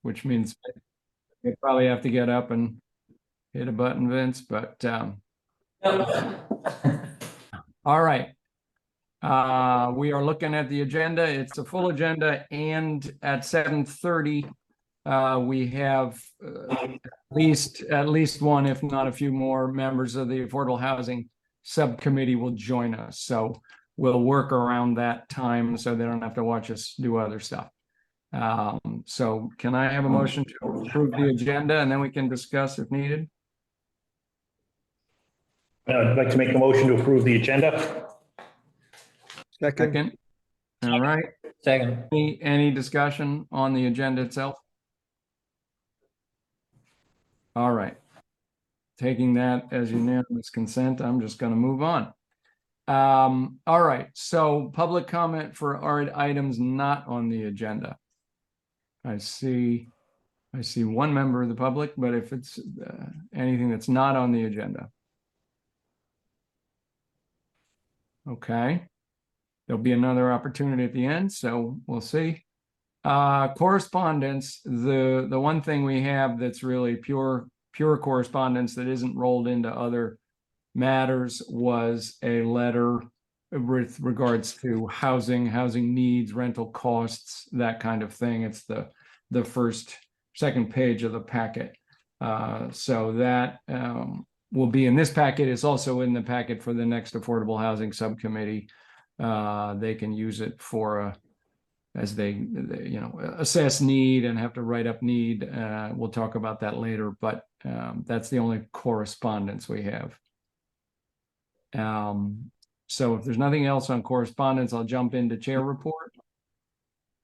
which means you probably have to get up and hit a button, Vince, but all right. We are looking at the agenda. It's a full agenda, and at 7:30, we have at least one, if not a few more, members of the Affordable Housing Subcommittee will join us. So we'll work around that time so they don't have to watch us do other stuff. So can I have a motion to approve the agenda, and then we can discuss if needed? I'd like to make a motion to approve the agenda. Second. All right. Second. Any discussion on the agenda itself? All right. Taking that as unanimous consent, I'm just going to move on. All right. So public comment for our items not on the agenda. I see one member of the public, but if it's anything that's not on the agenda. Okay. There'll be another opportunity at the end, so we'll see. Correspondence, the one thing we have that's really pure correspondence that isn't rolled into other matters was a letter with regards to housing needs, rental costs, that kind of thing. It's the second page of the packet. So that will be in this packet. It's also in the packet for the next Affordable Housing Subcommittee. They can use it for as they assess need and have to write up need. We'll talk about that later, but that's the only correspondence we have. So if there's nothing else on correspondence, I'll jump into chair report.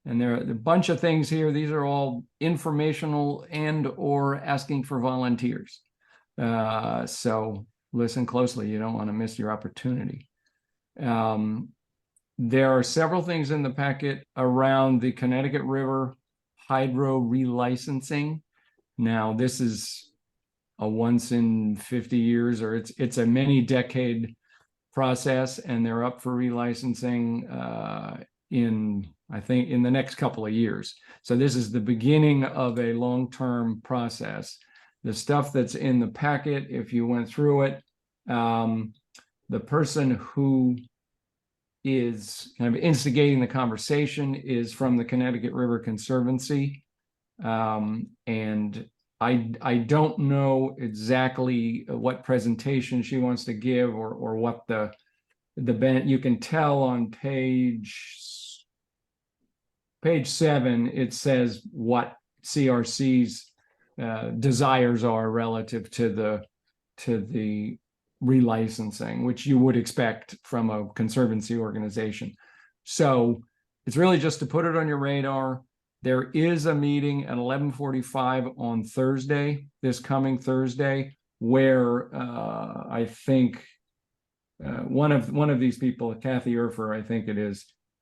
And there are a bunch of things here. These are all informational and or asking for volunteers. So listen closely. You don't want to miss your opportunity. There are several things in the packet around the Connecticut River hydro relicensing. Now, this is a once in 50 years, or it's a many decade process, and they're up for relicensing I think in the next couple of years. So this is the beginning of a long-term process. The stuff that's in the packet, if you went through it, the person who is kind of instigating the conversation is from the Connecticut River Conservancy. And I don't know exactly what presentation she wants to give or what the you can tell on page 7, it says what CRC's desires are relative to the relicensing, which you would expect from a conservancy organization. So it's really just to put it on your radar. There is a meeting at 11:45 on Thursday, this coming Thursday, where I think one of these people, Kathy Erfer, I think it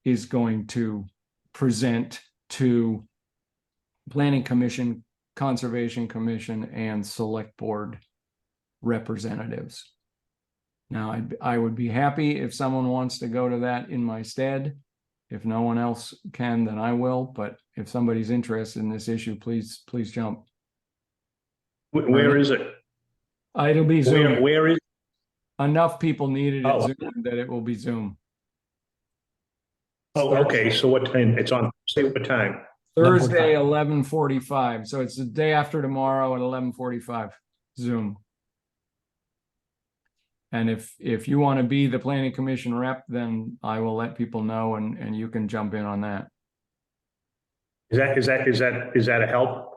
is going to present to Planning Commission, Conservation Commission, and Select Board representatives. Now, I would be happy if someone wants to go to that in my stead. If no one else can, then I will. But if somebody's interested in this issue, please jump. Where is it? It'll be Zoom. Where is Enough people needed Oh. Zoom that it will be Zoom. Oh, okay. So what time? It's on, say what time? Thursday, 11:45. So it's the day after tomorrow at 11:45, Zoom. And if you want to be the Planning Commission rep, then I will let people know and you can jump in on that. Is that a help?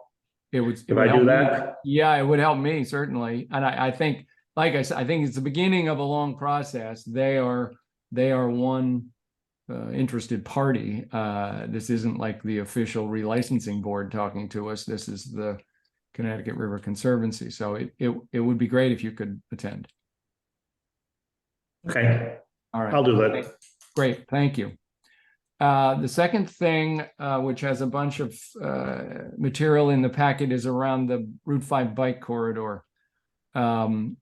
It would If I do that? Yeah, it would help me, certainly. And I think, like I said, I think it's the beginning of a long process. They are one interested party. This isn't like the official relicensing board talking to us. This is the Connecticut River Conservancy. So it would be great if you could attend. Okay, All right. I'll do that. Great, thank you. The second thing, which has a bunch of material in the packet, is around the Route 5 bike corridor. And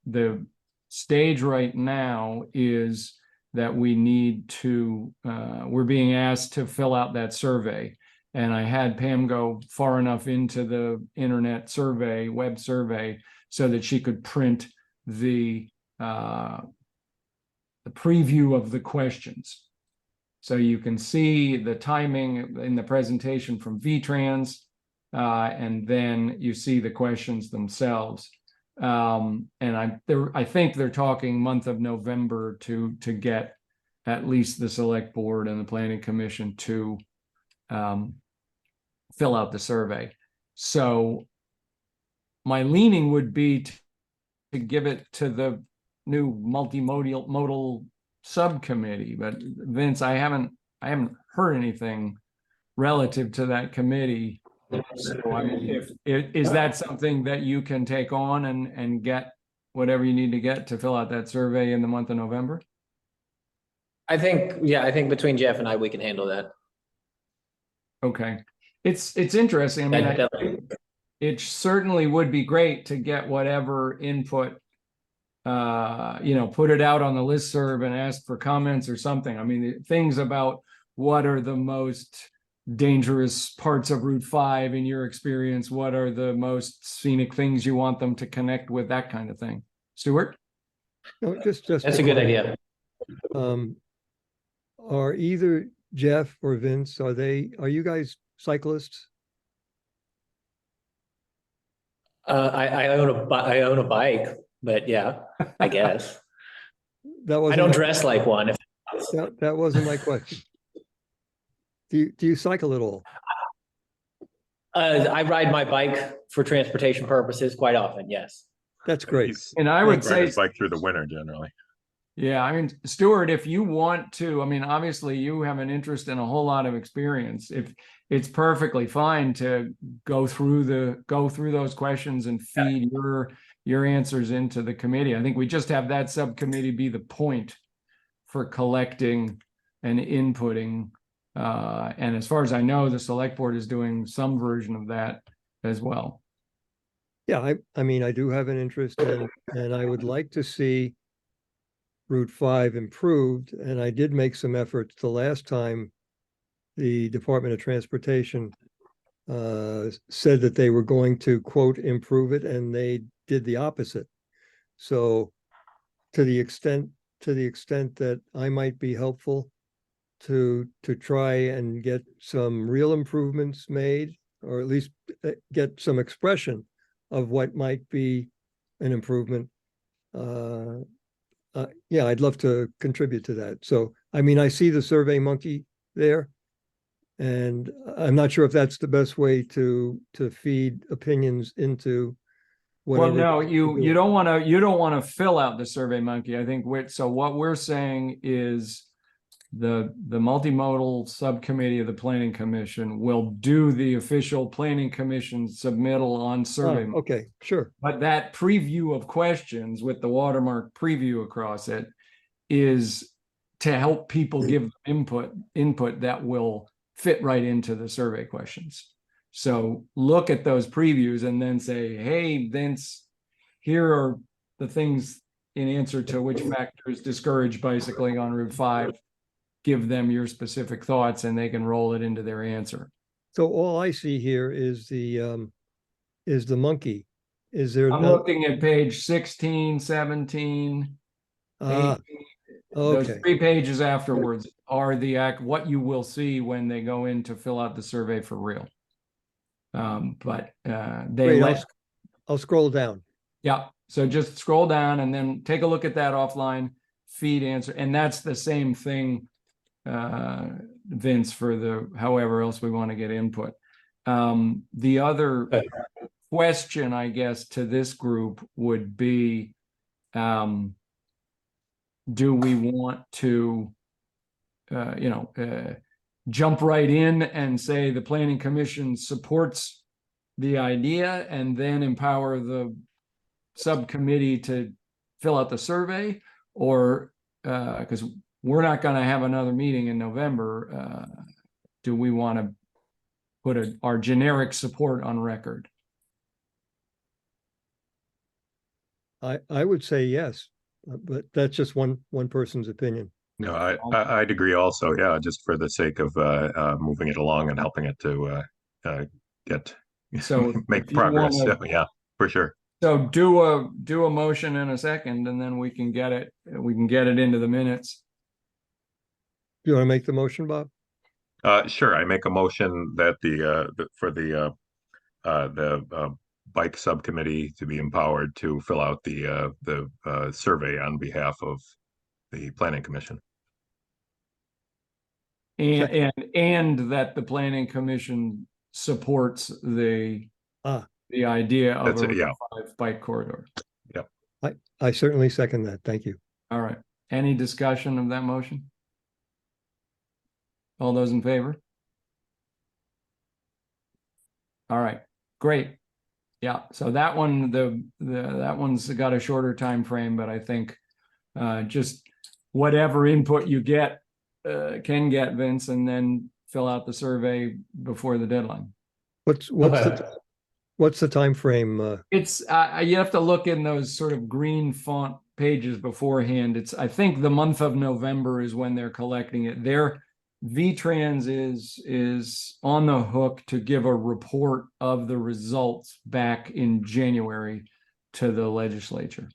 the stage right now is that we need to, we're being asked to fill out that survey. And I had Pam go far enough into the internet survey, web survey, so that she could print the preview of the questions. So you can see the timing in the presentation from VTrans, and then you see the questions themselves. And I think they're talking month of November to get at least the select board and the planning commission to fill out the survey. So my leaning would be to give it to the new multimodal subcommittee, but Vince, I haven't heard anything relative to that committee. So I mean, is that something that you can take on and get whatever you need to get to fill out that survey in the month of November? I think between Jeff and I, we can handle that. Okay. It's interesting. I mean, it certainly would be great to get whatever input, put it out on the listserv and ask for comments or something. I mean, things about what are the most dangerous parts of Route 5 in your experience, what are the most scenic things you want them to connect with, that kind of thing. Stuart? No, just That's a good idea. Are either Jeff or Vince, are you guys cyclists? I own a bike, but yeah, I guess. That wasn't I don't dress like one. that wasn't my question. Do you cycle at all? I ride my bike for transportation purposes quite often, yes. That's great. And I would say, it's like through the winter generally. yeah, I mean, Stuart, if you want to, I mean, obviously you have an interest in a whole lot of experience. If it's perfectly fine to go through those questions and feed your answers into the committee. I think we just have that subcommittee be the point for collecting and inputting. And as far as I know, the select board is doing some version of that as well. Yeah, I mean, I do have an interest in, and I would like to see Route 5 improved. And I did make some efforts the last time the Department of Transportation said that they were going to, quote, improve it, and they did the opposite. So to the extent that I might be helpful to try and get some real improvements made, or at least get some expression of what might be an improvement. Yeah, I'd love to contribute to that. So, I mean, I see the Survey Monkey there, and I'm not sure if that's the best way to feed opinions into Well, whatever. no, you don't want to fill out the Survey Monkey. I think so what we're saying is the multimodal subcommittee of the Planning Commission will do the official Planning Commission submittal on Survey Monkey. Okay, sure. But that preview of questions with the watermark preview across it is to help people give input that will fit right into the survey questions. So look at those previews and then say, hey, Vince, here are the things in answer to which factors discourage bicycling on Route 5. Give them your specific thoughts and they can roll it into their answer. So all I see here is the monkey. Is there I'm looking at page 16, 17, 18. Those Okay. 3 pages afterwards are what you will see when they go in to fill out the survey for real. Great, I'll scroll down. Yeah, so just scroll down and then take a look at that offline feed answer. And that's the same thing, Vince, for however else we want to get input. The other question, I guess, to this group would be, do we want to, jump right in and say the Planning Commission supports the idea and then empower the subcommittee to fill out the survey? Or, because we're not going to have another meeting in November, do we want to put our generic support on record? I would say yes, but that's just one person's opinion. No, I'd agree also. Yeah, just for the sake of moving it along and helping it to get So make if you progress. wanna- So, yeah, for sure. So do a motion in a second, and then we can get it into the minutes. You want to make the motion, Bob? Sure. I make a motion that for the bike subcommittee to be empowered to fill out the survey on behalf of the planning commission. And that the planning commission supports the Ah. idea of That's a it, yeah. Route 5 bike corridor. I certainly second that. Thank you. All right. Any discussion of that motion? All those in favor? All right, great. Yeah, so that one, that one's got a shorter time frame, but I think just whatever input you get can get, Vince, and then fill out the survey before the deadline. What's the time frame? It's you have to look in those sort of green font pages beforehand. It's, I think, the month of November is when they're collecting it. VTrans is on the hook to give a report of the results back in January to the legislature.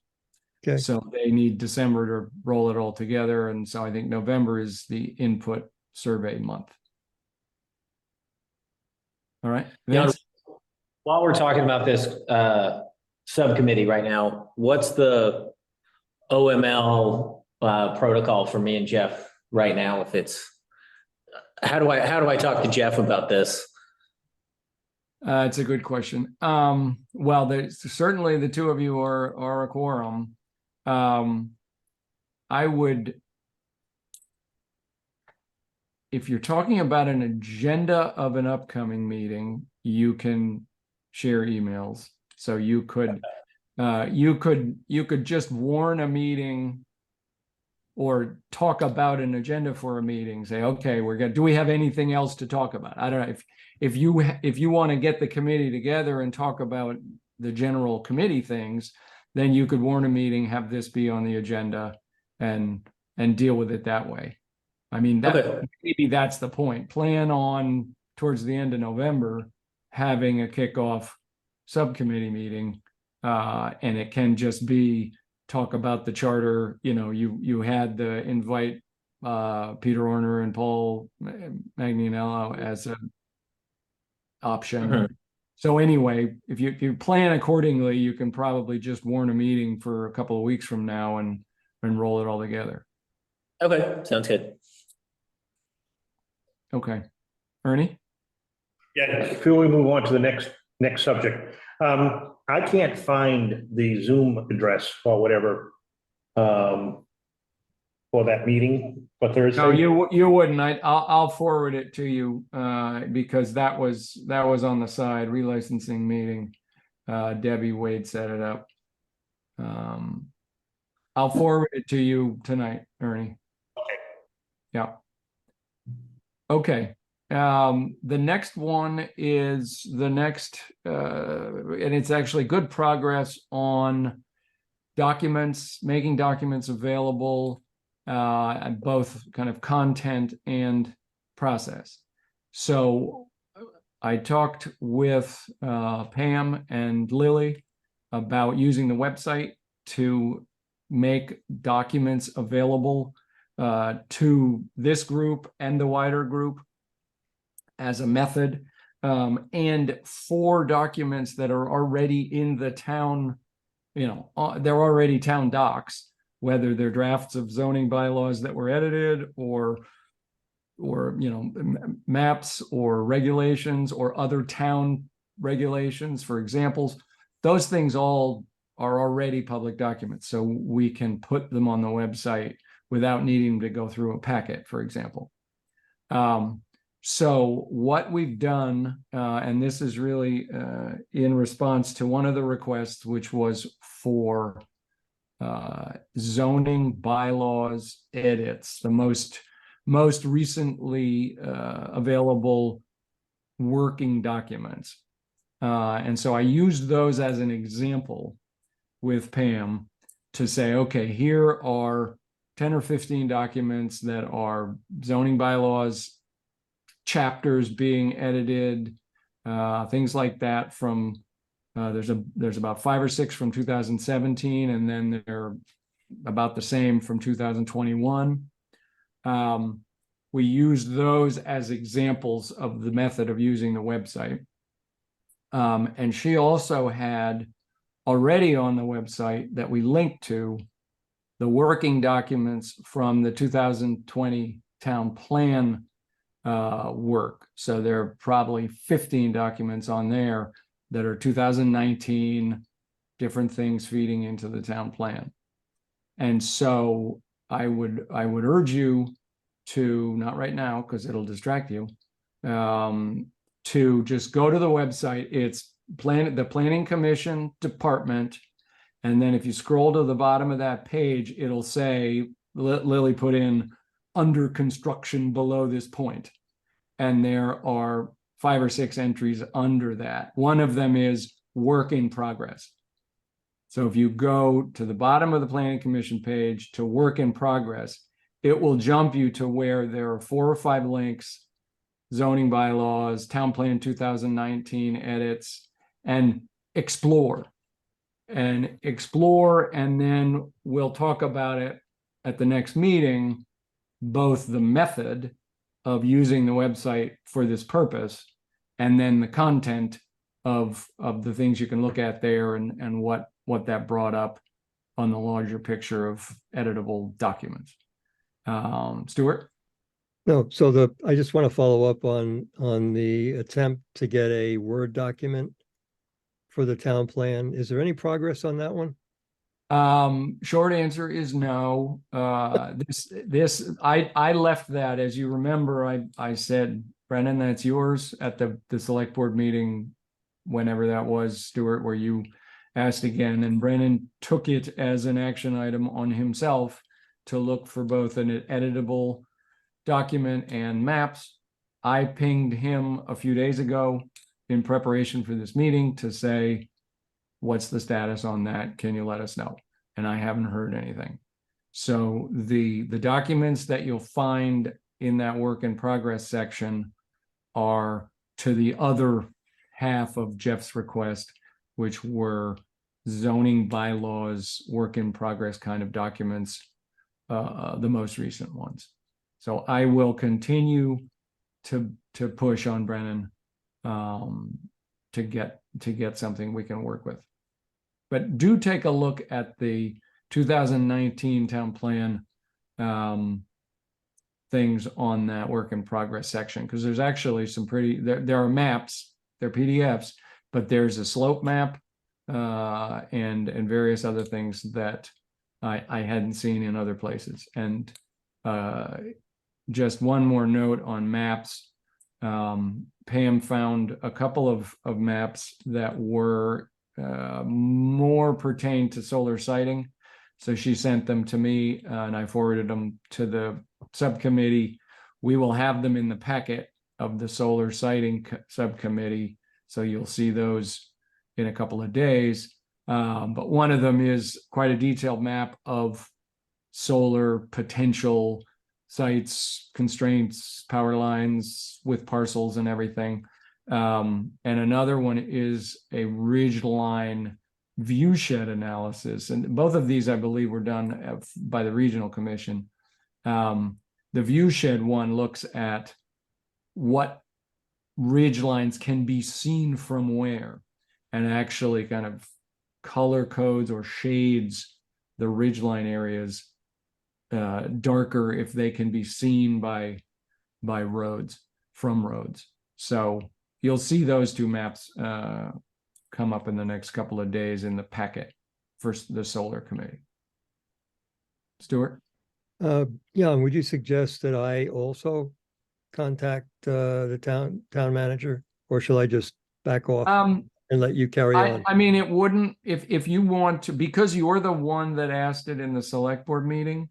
Okay. So they need December to roll it all together, and so I think November is the input survey month. All right. Yeah. Vince? While we're talking about this subcommittee right now, what's the OML protocol for me and Jeff right now? If it's how do I talk to Jeff about this? It's a good question. Well, there's certainly the two of you are a quorum. I would, if you're talking about an agenda of an upcoming meeting, you can share emails. So you could just warn a meeting or talk about an agenda for a meeting. Say, okay, do we have anything else to talk about? I don't know if you want to get the committee together and talk about the general committee things, then you could warn a meeting, have this be on the agenda, and deal with it that way. I mean, maybe that's the point. Plan on towards the end of November having a kickoff subcommittee meeting, and it can just be talk about the charter. You know, you had the invite Peter Orner and Paul Magnanello as an option. Mhm. So anyway, if you plan accordingly, you can probably just warn a meeting for a couple of weeks from now and roll it all together. Okay, sounds good. Okay, Ernie? Yeah, before we move on to the next subject, I can't find the Zoom address or whatever for that meeting, but there is. No, you wouldn't. I'll forward it to you because that was on the side relicensing meeting. Debbie Wade set it up. I'll forward it to you tonight, Ernie. Okay. Yeah. Okay. The next one is and it's actually good progress on documents, making documents available, both kind of content and process. So I talked with Pam and Lily about using the website to make documents available to this group and the wider group as a method, and for documents that are already in the town, they're already town docs, whether they're drafts of zoning bylaws that were edited or maps or regulations or other town regulations, for examples. Those things all are already public documents, so we can put them on the website without needing to go through a packet, for example. So what we've done, and this is really in response to one of the requests, which was for zoning bylaws edits, the most recently available working documents. And so I used those as an example with Pam to say, okay, here are 10 or 15 documents that are zoning bylaws, chapters being edited, things like that from, there's about 5 or 6 from 2017, and then they're about the same from 2021. We used those as examples of the method of using the website. And she also had already on the website that we linked to the working documents from the 2020 town plan work. So there are probably 15 documents on there that are 2019, different things feeding into the town plan. And so I would urge you to, not right now, because it'll distract you, to just go to the website. It's the Planning Commission Department. And then if you scroll to the bottom of that page, it'll say, Lily put in under construction below this point. And there are 5 or 6 entries under that. One of them is work in progress. So if you go to the bottom of the Planning Commission page to work in progress, it will jump you to where there are 4 or 5 links, zoning bylaws, town plan 2019 edits, and explore. And then we'll talk about it at the next meeting, both the method of using the website for this purpose, and then the content of the things you can look at there, and what that brought up on the larger picture of editable documents. Stuart? No, I just want to follow up on the attempt to get a Word document for the town plan. Is there any progress on that one? Short answer is no. I left that, as you remember, I said, Brennan, that's yours at the select board meeting, whenever that was, Stuart, where you asked again, and Brennan took it as an action item on himself to look for both an editable document and maps. I pinged him a few days ago in preparation for this meeting to say, what's the status on that? Can you let us know? And I haven't heard anything. So the documents that you'll find in that work in progress section are to the other half of Jeff's request, which were zoning bylaws, work in progress kind of documents, the most recent ones. So I will continue to push on Brennan to get something we can work with. But do take a look at the 2019 town plan things on that work in progress section, because there's actually some there are maps, they're PDFs, but there's a slope map and various other things that I hadn't seen in other places. And just one more note on maps. Pam found a couple of maps that were more pertain to solar siting. So she sent them to me and I forwarded them to the subcommittee. We will have them in the packet of the solar siting subcommittee. So you'll see those in a couple of days. But one of them is quite a detailed map of solar potential sites, constraints, power lines with parcels and everything. And another one is a ridgeline view shed analysis. And both of these, I believe, were done by the Regional Commission. The view shed one looks at what ridge lines can be seen from where, and actually kind of color codes or shades the ridgeline areas darker if they can be seen by roads, from roads. So you'll see those 2 maps come up in the next couple of days in the packet for the solar committee. Stuart? Yeah, and would you suggest that I also contact the town manager, or shall I just back off and let you carry on? I mean, it wouldn't, if you want to, because you're the one that asked it in the select board meeting,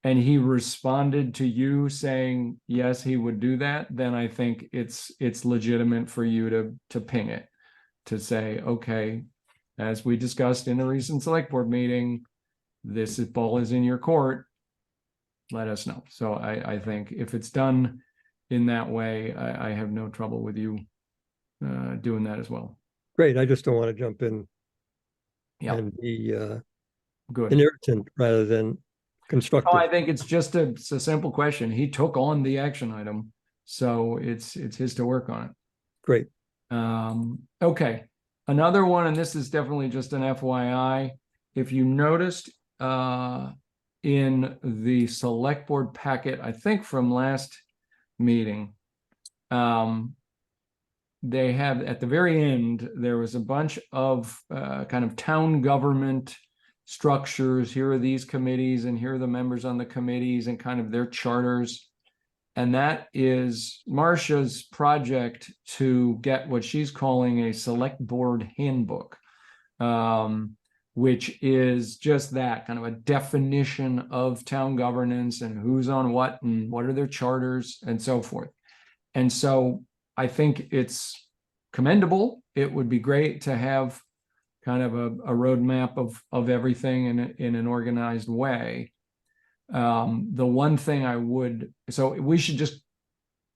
and he responded to you saying, yes, he would do that, then I think it's legitimate for you to ping it, to say, okay, as we discussed in the recent select board meeting, this ball is in your court. let us know. So I think if it's done in that way, I have no trouble with you doing that as well. Great. I just don't want to jump in Yeah, and be good. an irritant rather than Oh, constructive. I think it's just it's a simple question. He took on the action item, so it's his to work on it. Great. Okay, another one, and this is definitely just an FYI. If you noticed in the select board packet, I think from last meeting, they have at the very end, there was a bunch of kind of town government structures. Here are these committees, and here are the members on the committees, and kind of their charters. And that is Marcia's project to get what she's calling a select board handbook, which is just that kind of a definition of town governance and who's on what and what are their charters and so forth. And so I think it's commendable. It would be great to have kind of a roadmap of everything in an organized way. The one thing I would, so we should just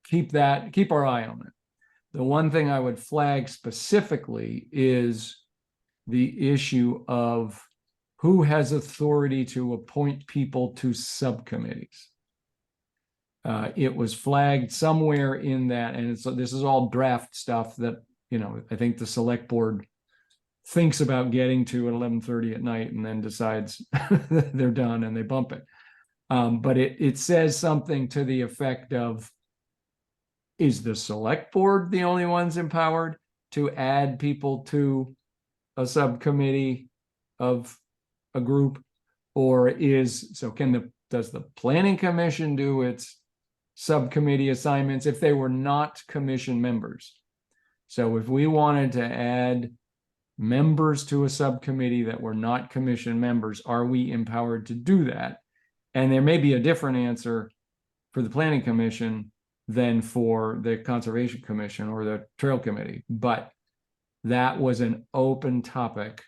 keep our eye on it. The one thing I would flag specifically is the issue of who has authority to appoint people to subcommittees. It was flagged somewhere in that, and this is all draft stuff that, I think the select board thinks about getting to at 11:30 at night and then decides they're done and they bump it. But it says something to the effect of, is the select board the only ones empowered to add people to a subcommittee of a group? Or does the planning commission do its subcommittee assignments if they were not commission members? So if we wanted to add members to a subcommittee that were not commission members, are we empowered to do that? And there may be a different answer for the planning commission than for the conservation commission or the trail committee, but that was an open topic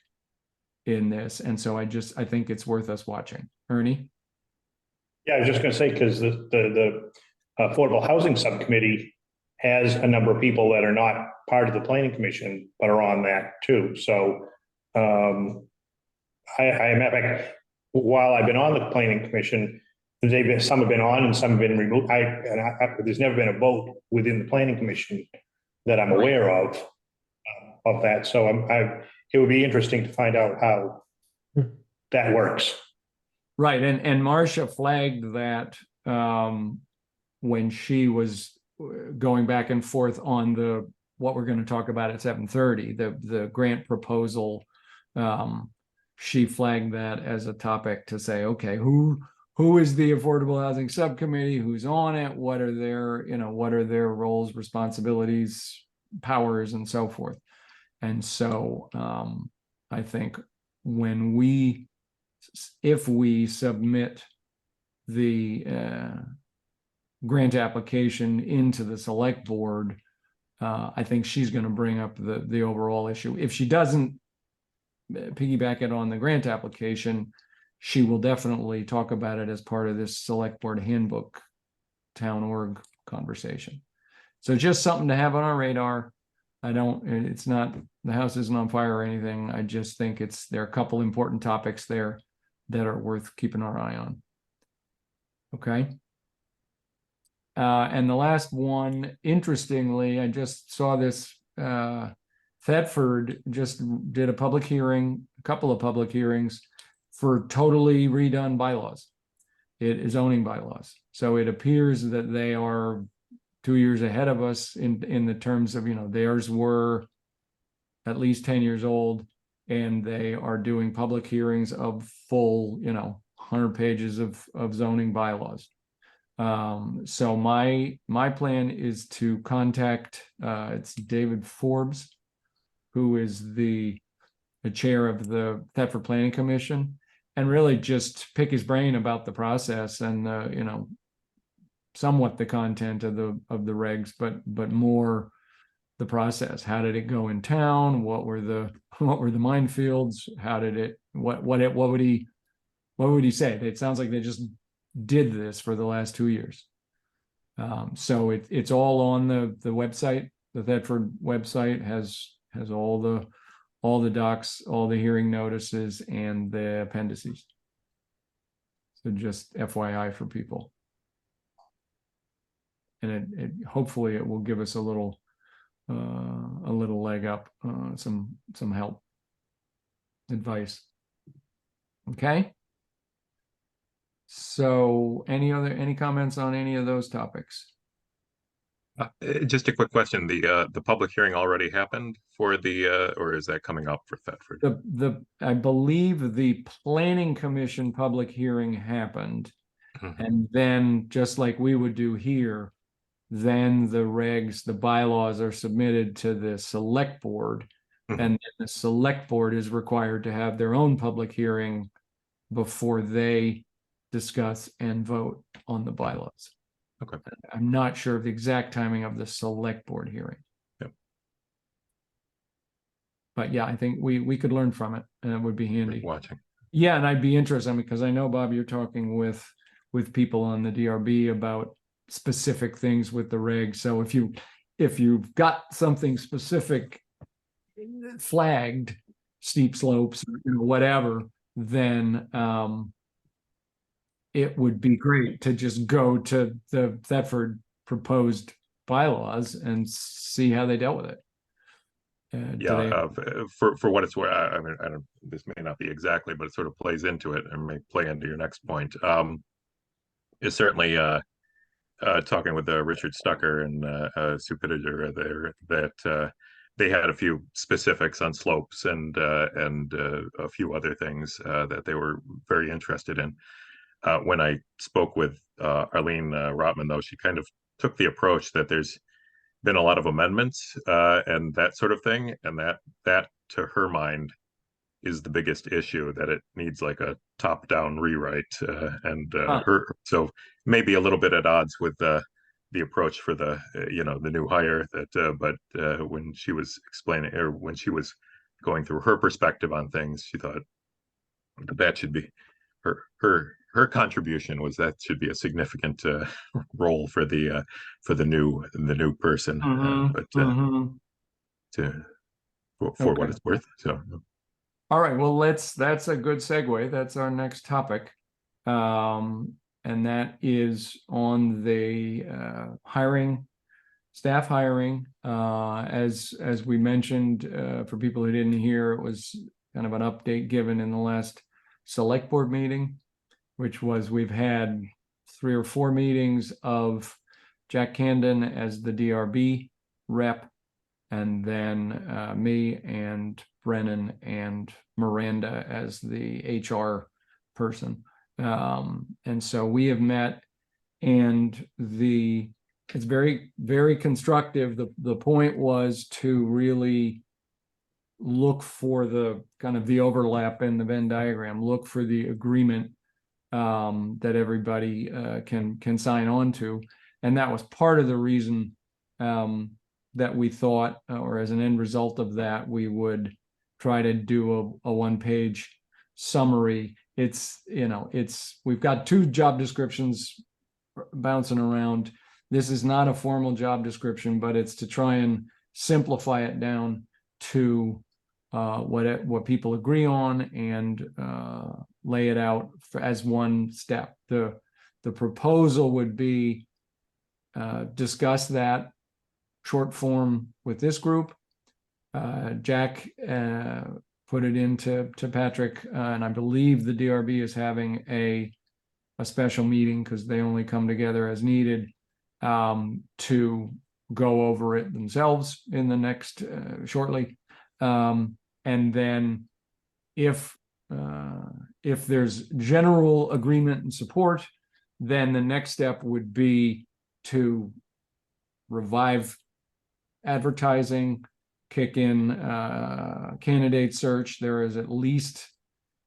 in this. And so I think it's worth us watching. Ernie? Yeah, I was just gonna say, because the Affordable Housing Subcommittee has a number of people that are not part of the planning commission, but are on that too. So while I've been on the planning commission, some have been on and some have been removed. There's never been a vote within the planning commission that I'm aware of that. So it would be interesting to find out how that works. Right, and Marcia flagged that when she was going back and forth on what we're going to talk about at 7:30, the grant proposal. She flagged that as a topic to say, okay, who is the Affordable Housing Subcommittee? Who's on it? What are their roles, responsibilities, powers, and so forth? And so I think if we submit the grant application into the select board, I think she's going to bring up the overall issue. If she doesn't piggyback it on the grant application, she will definitely talk about it as part of this select board handbook town org conversation. So just something to have on our radar. It's not, the house isn't on fire or anything. I just think there are a couple important topics there that are worth keeping our eye on. Okay. And the last one, interestingly, I just saw this, Thetford just did a couple of public hearings for totally redone bylaws. It is zoning bylaws. So it appears that they are 2 years ahead of us in the terms of, theirs were at least 10 years old, and they are doing public hearings of full, 100 pages of zoning bylaws. So my plan is to contact, it's David Forbes, who is the chair of the Thetford Planning Commission, and really just pick his brain about the process and somewhat the content of the regs, but more the process. How did it go in town? What were the minefields? How did it? What would he say? It sounds like they just did this for the last 2 years. So it's all on the website. The Thetford website has all the docs, all the hearing notices, and the appendices. So just FYI for people. And it hopefully it will give us a little leg up, some help, advice. Okay. So any comments on any of those topics? Just a quick question. The public hearing already happened for the, or is that coming up for Thetford? I believe the planning commission public hearing happened. Mhm. And then just like we would do here, then the regs, the bylaws are submitted to the select board. Mhm. And then the select board is required to have their own public hearing before they discuss and vote on the bylaws. Okay. I'm not sure of the exact timing of the select board hearing. Yep. But yeah, I think we could learn from it, and it would be handy. Watching. Yeah, and I'd be interested, because I know, Bob, you're talking with people on the DRB about specific things with the regs. So if you've got something specific flagged, steep slopes, whatever, then it would be great to just go to the Thetford proposed bylaws and see how they dealt with it. Yeah, for what it's worth, I mean, I don't, this may not be exactly, but it sort of plays into it and may play into your next point. It's certainly talking with Richard Stucker and Sue Pitteger there, that they had a few specifics on slopes and a few other things that they were very interested in. When I spoke with Arlene Rotman, though, she kind of took the approach that there's been a lot of amendments and that sort of thing, and that to her mind is the biggest issue, that it needs like a top-down rewrite, her so maybe a little bit at odds with the approach for the the new hire, that but when she was explaining, or when she was going through her perspective on things, she thought that should be her contribution was that should be a significant role for the new person, for what it's worth. So, all right, well, that's a good segue. That's our next topic, and that is on the staff hiring. As we mentioned, for people who didn't hear, it was kind of an update given in the last select board meeting, which was, we've had 3 or 4 meetings of Jack Candon as the DRB rep, and then me and Brennan and Miranda as the HR person. And so we have met, and it's very, very constructive. The point was to really look for the kind of the overlap in the Venn diagram, look for the agreement that everybody can sign on to. And that was part of the reason that we thought, or as an end result of that, we would try to do a 1-page summary. We've got 2 job descriptions bouncing around. This is not a formal job description, but it's to try and simplify it down to what people agree on, and lay it out as one step. The proposal would be discuss that short form with this group. Jack put it into Patrick, and I believe the DRB is having a special meeting, because they only come together as needed, to go over it themselves in the next shortly. And then if there's general agreement and support, then the next step would be to revive advertising, kick in candidate search. There is at least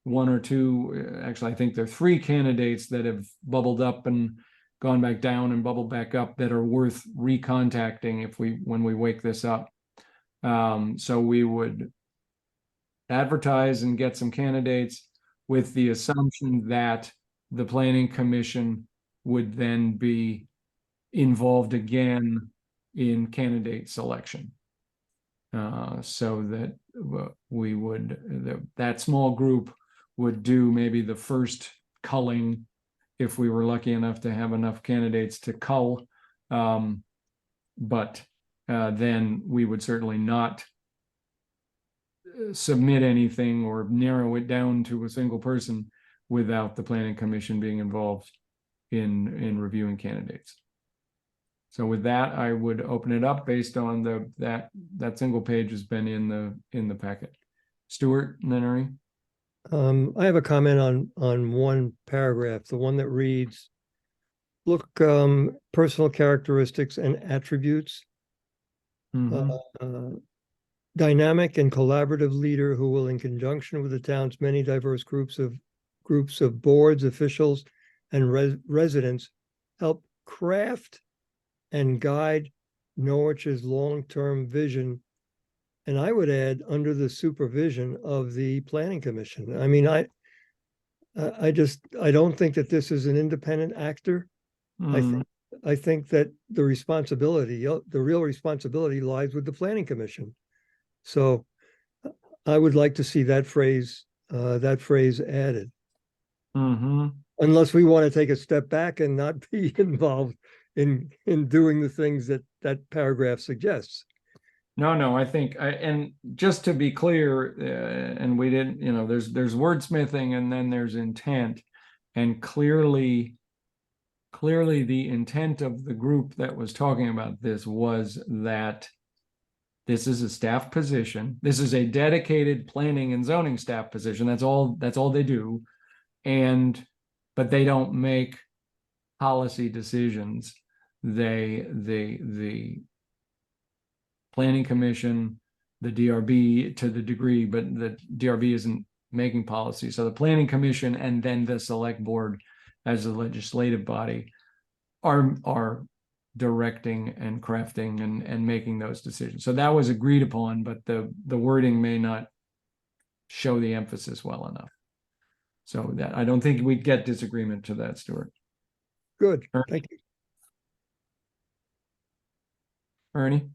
1 or 2, actually I think there are 3 candidates that have bubbled up and gone back down and bubbled back up that are worth recontacting when we wake this up. So we would advertise and get some candidates, with the assumption that the planning commission would then be involved again in candidate selection. So that we would, that small group would do maybe the first culling if we were lucky enough to have enough candidates to cull. But then we would certainly not submit anything or narrow it down to a single person without the planning commission being involved in reviewing candidates. So with that, I would open it up based on that single page has been in the packet. Stuart, and then Ernie. I have a comment on one paragraph, the one that reads, look, personal characteristics and attributes. Mhm. Dynamic and collaborative leader who will, in conjunction with the town's many diverse groups of boards, officials, and residents, help craft and guide Norwich's long-term vision. And I would add, under the supervision of the planning commission. I mean, I don't think that this is an independent actor. I think that the real responsibility lies with the planning commission. So I would like to see that phrase added. Mm-hmm. Unless we want to take a step back and not be involved in doing the things that paragraph suggests. No, I think, and just to be clear, and we didn't, there's wordsmithing and then there's intent, and clearly the intent of the group that was talking about this was that this is a staff position. This is a dedicated planning and zoning staff position. That's all they do. But they don't make policy decisions. The planning commission, the DRB to the degree, but the DRB isn't making policy. So the planning commission and then the select board as a legislative body are directing and crafting and making those decisions. So that was agreed upon, but the wording may not show the emphasis well enough. So that I don't think we'd get disagreement to that, Stuart. Good, thank you. Ernie?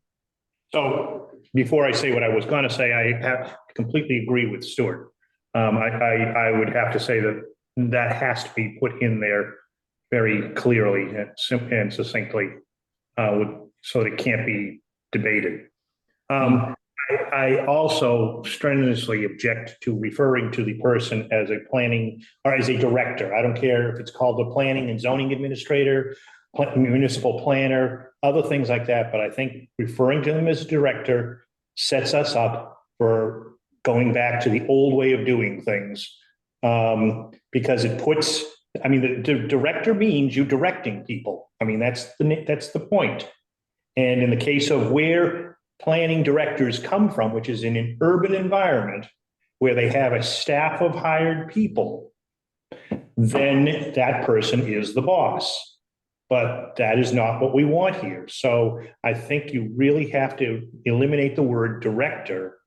So before I say what I was going to say, I have to completely agree with Stuart. I would have to say that has to be put in there very clearly and succinctly, so it can't be debated. I also strenuously object to referring to the person as a planning or as a director. I don't care if it's called the planning and zoning administrator, municipal planner, other things like that. But I think referring to them as director sets us up for going back to the old way of doing things, because it puts, the director means you directing people. That's the point. And in the case of where planning directors come from, which is in an urban environment where they have a staff of hired people, then that person is the boss. But that is not what we want here. So I think you really have to eliminate the word director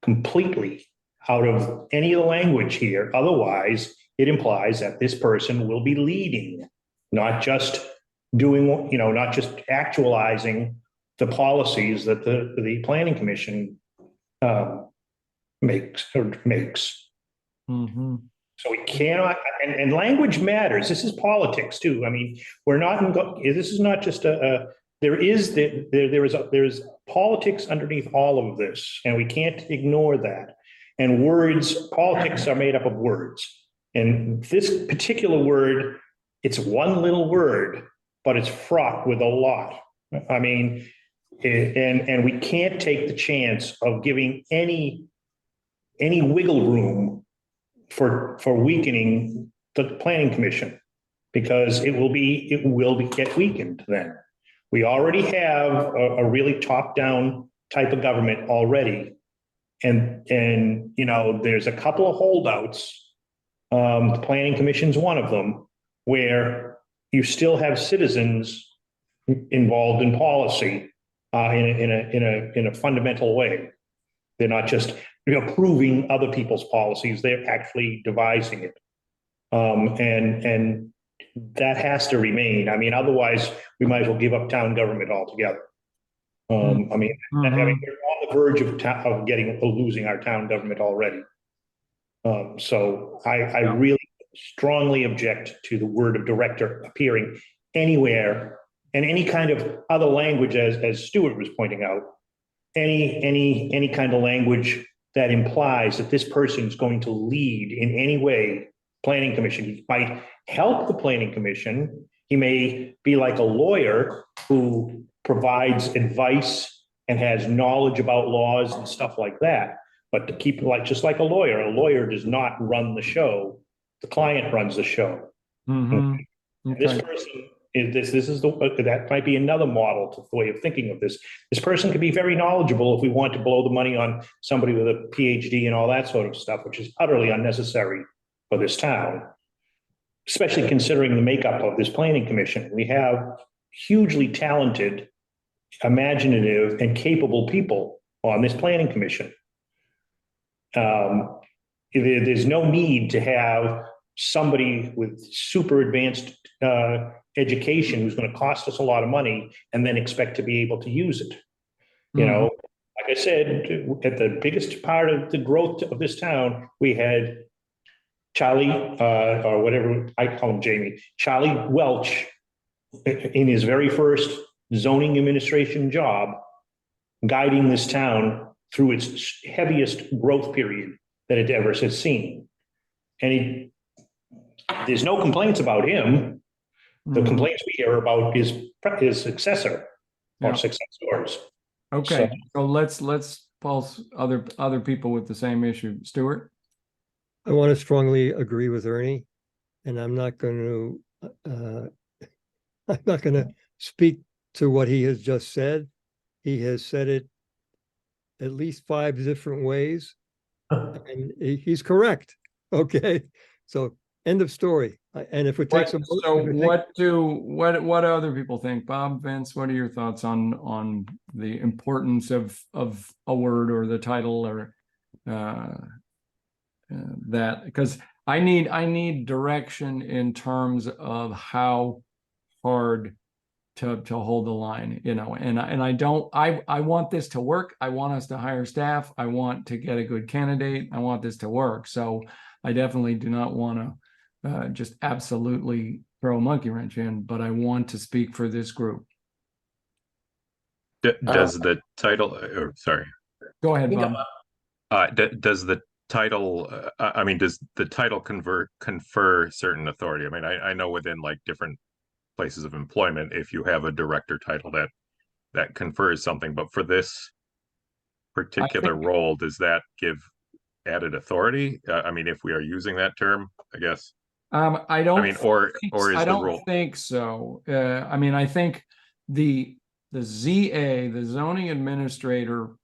completely out of any of the language here. Otherwise, it implies that this person will be leading, not just doing, not just actualizing the policies that the planning commission makes. Mm-hmm. So we cannot, and language matters. This is politics too. We're not, this is not just there is politics underneath all of this, and we can't ignore that. And politics are made up of words. And this particular word, it's one little word, but it's fraught with a lot. And we can't take the chance of giving any wiggle room for weakening the planning commission, because it will get weakened then. We already have a really top-down type of government already. And there's a couple of holdouts. The planning commission's one of them, where you still have citizens involved in policy in a fundamental way. They're not just approving other people's policies, they're actually devising it. And that has to remain. I mean, otherwise, we might as well give up town government altogether. I mean, we're on the verge of losing our town government already. So I really strongly object to the word of director appearing anywhere, and any kind of other language, as Stuart was pointing out, any kind of language that implies that this person is going to lead in any way planning commission. He might help the planning commission. He may be like a lawyer who provides advice and has knowledge about laws and stuff like that. But to keep it just like a lawyer does not run the show. The client runs the show. This person that might be another model to the way of thinking of this. This person could be very knowledgeable if we want to blow the money on somebody with a PhD and all that sort of stuff, which is utterly unnecessary for this town, especially considering the makeup of this planning commission. We have hugely talented, imaginative, and capable people on this planning commission. There's no need to have somebody with super advanced education who's going to cost us a lot of money and then expect to be able to use it. You know, like I said, at the biggest part of the growth of this town, we had Charlie, or whatever I call him, Jamie, Charlie Welch, in his very first zoning administration job, guiding this town through its heaviest growth period that it ever has seen. And there's no complaints about him. The complaints we hear about his successor or successors. Okay, so let's pulse other people with the same issue. Stuart? I want to strongly agree with Ernie, and I'm not going to speak to what he has just said. He has said it at least 5 different ways, and he's correct. Okay, so end of story. And if it takes what other people think? Bob, Vince, what are your thoughts on the importance of a word or the title or that? Because I need direction in terms of how hard to hold the line, you know, and I want this to work. I want us to hire staff. I want to get a good candidate. I want this to work. So I definitely do not want to just absolutely throw a monkey wrench in, but I want to speak for this group. Does the title, or sorry. Go ahead, Bob. Does the title, I mean, does the title confer certain authority? I mean, I know within like different places of employment, if you have a director title that confers something, but for this particular role, does that give added authority? I mean, if we are using that term, I guess. I don't. I mean, or is I the rule? don't think so. I mean, I think the ZA, the zoning administrator,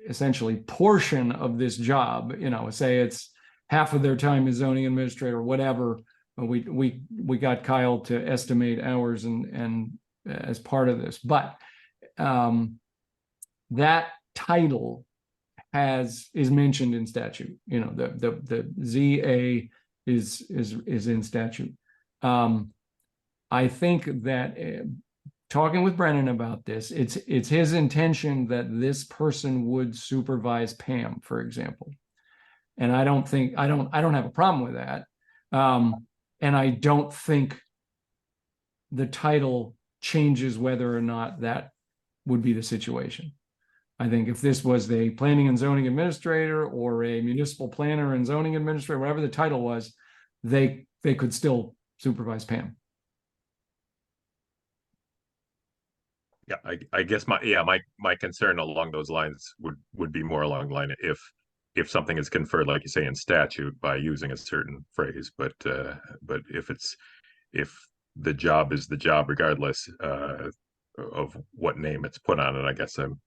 essentially portion of this job, you know, say it's half of their time is zoning administrator, whatever. We got Kyle to estimate hours and as part of this, but that title is mentioned in statute. You know, the ZA is in statute. I think that talking with Brennan about this, it's his intention that this person would supervise Pam, for example. And I don't have a problem with that. And I don't think the title changes whether or not that would be the situation. I think if this was the planning and zoning administrator or a municipal planner and zoning administrator, whatever the title was, they could still supervise Pam. Yeah, I guess my concern along those lines would be more along the line if something is conferred, like you say, in statute by using a certain phrase, but if the job is the job regardless of what name it's put on it, I guess I'm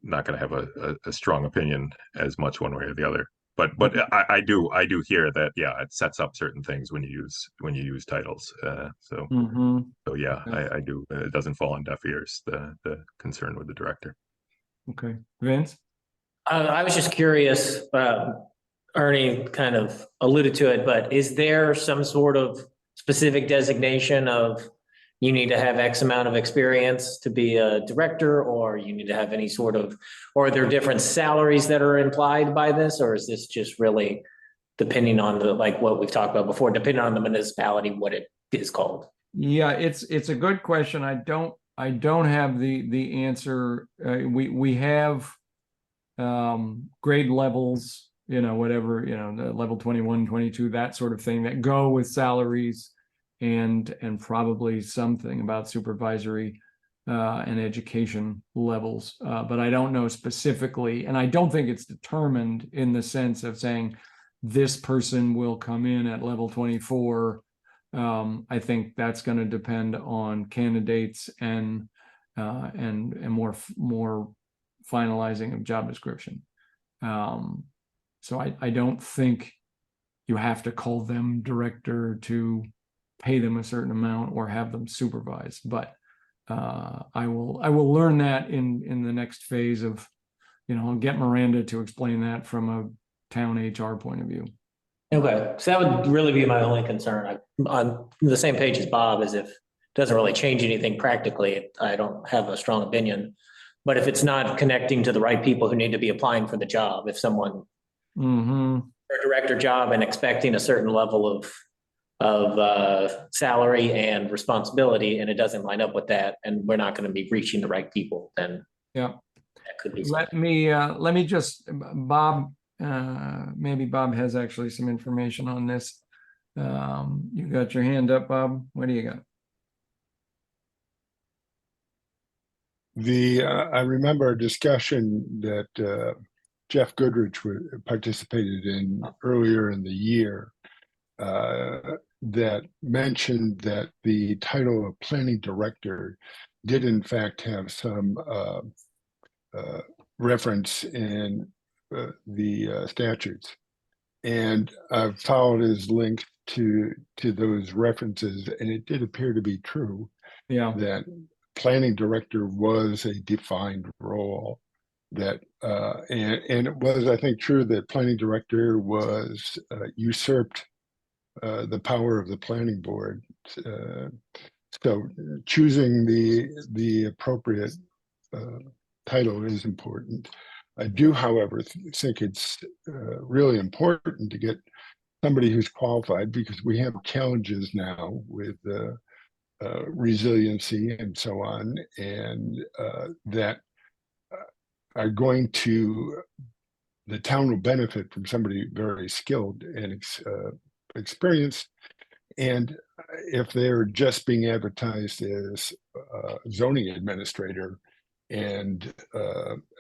not going to have a strong opinion as much one way or the other. But I do hear that, yeah, it sets up certain things when you use titles. So yeah, I do. It doesn't fall on deaf ears, the concern with the director. Okay, Vince. I was just curious. Ernie kind of alluded to it, but is there some sort of specific designation of you need to have X amount of experience to be a director, or you need to have any sort of, or are there different salaries that are implied by this, or is this just really depending on the, like what we've talked about before, depending on the municipality, what it is called? Yeah, it's a good question. I don't have the answer. We have grade levels, whatever, the level 21, 22, that sort of thing that go with salaries, and probably something about supervisory and education levels. But I don't know specifically, and I don't think it's determined in the sense of saying this person will come in at level 24. I think that's going to depend on candidates and more finalizing of job description. So I don't think you have to call them director to pay them a certain amount or have them supervise, but I will learn that in the next phase of, I'll get Miranda to explain that from a town HR point of view. Okay, so that would really be my only concern. I'm on the same page as Bob, as if it doesn't really change anything practically. I don't have a strong opinion. But if it's not connecting to the right people who need to be applying for the job, if someone for a director job and expecting a certain level of salary and responsibility, and it doesn't line up with that, and we're not going to be reaching the right people, then yeah, that could be. Let me just, Bob, maybe Bob has actually some information on this. You got your hand up, Bob. What do you got? I remember a discussion that Jeff Goodrich participated in earlier in the year that mentioned that the title of planning director did in fact have some reference in the statutes, and I've followed his links to those references, and it did appear to be true. Yeah, that planning director was a defined role, that and it was, I think, true that planning director was usurped the power of the planning board. So choosing the appropriate title is important. I do, however, think it's really important to get somebody who's qualified, because we have challenges now with resiliency and so on, and that are going to, the town will benefit from somebody very skilled and experienced. And if they're just being advertised as zoning administrator and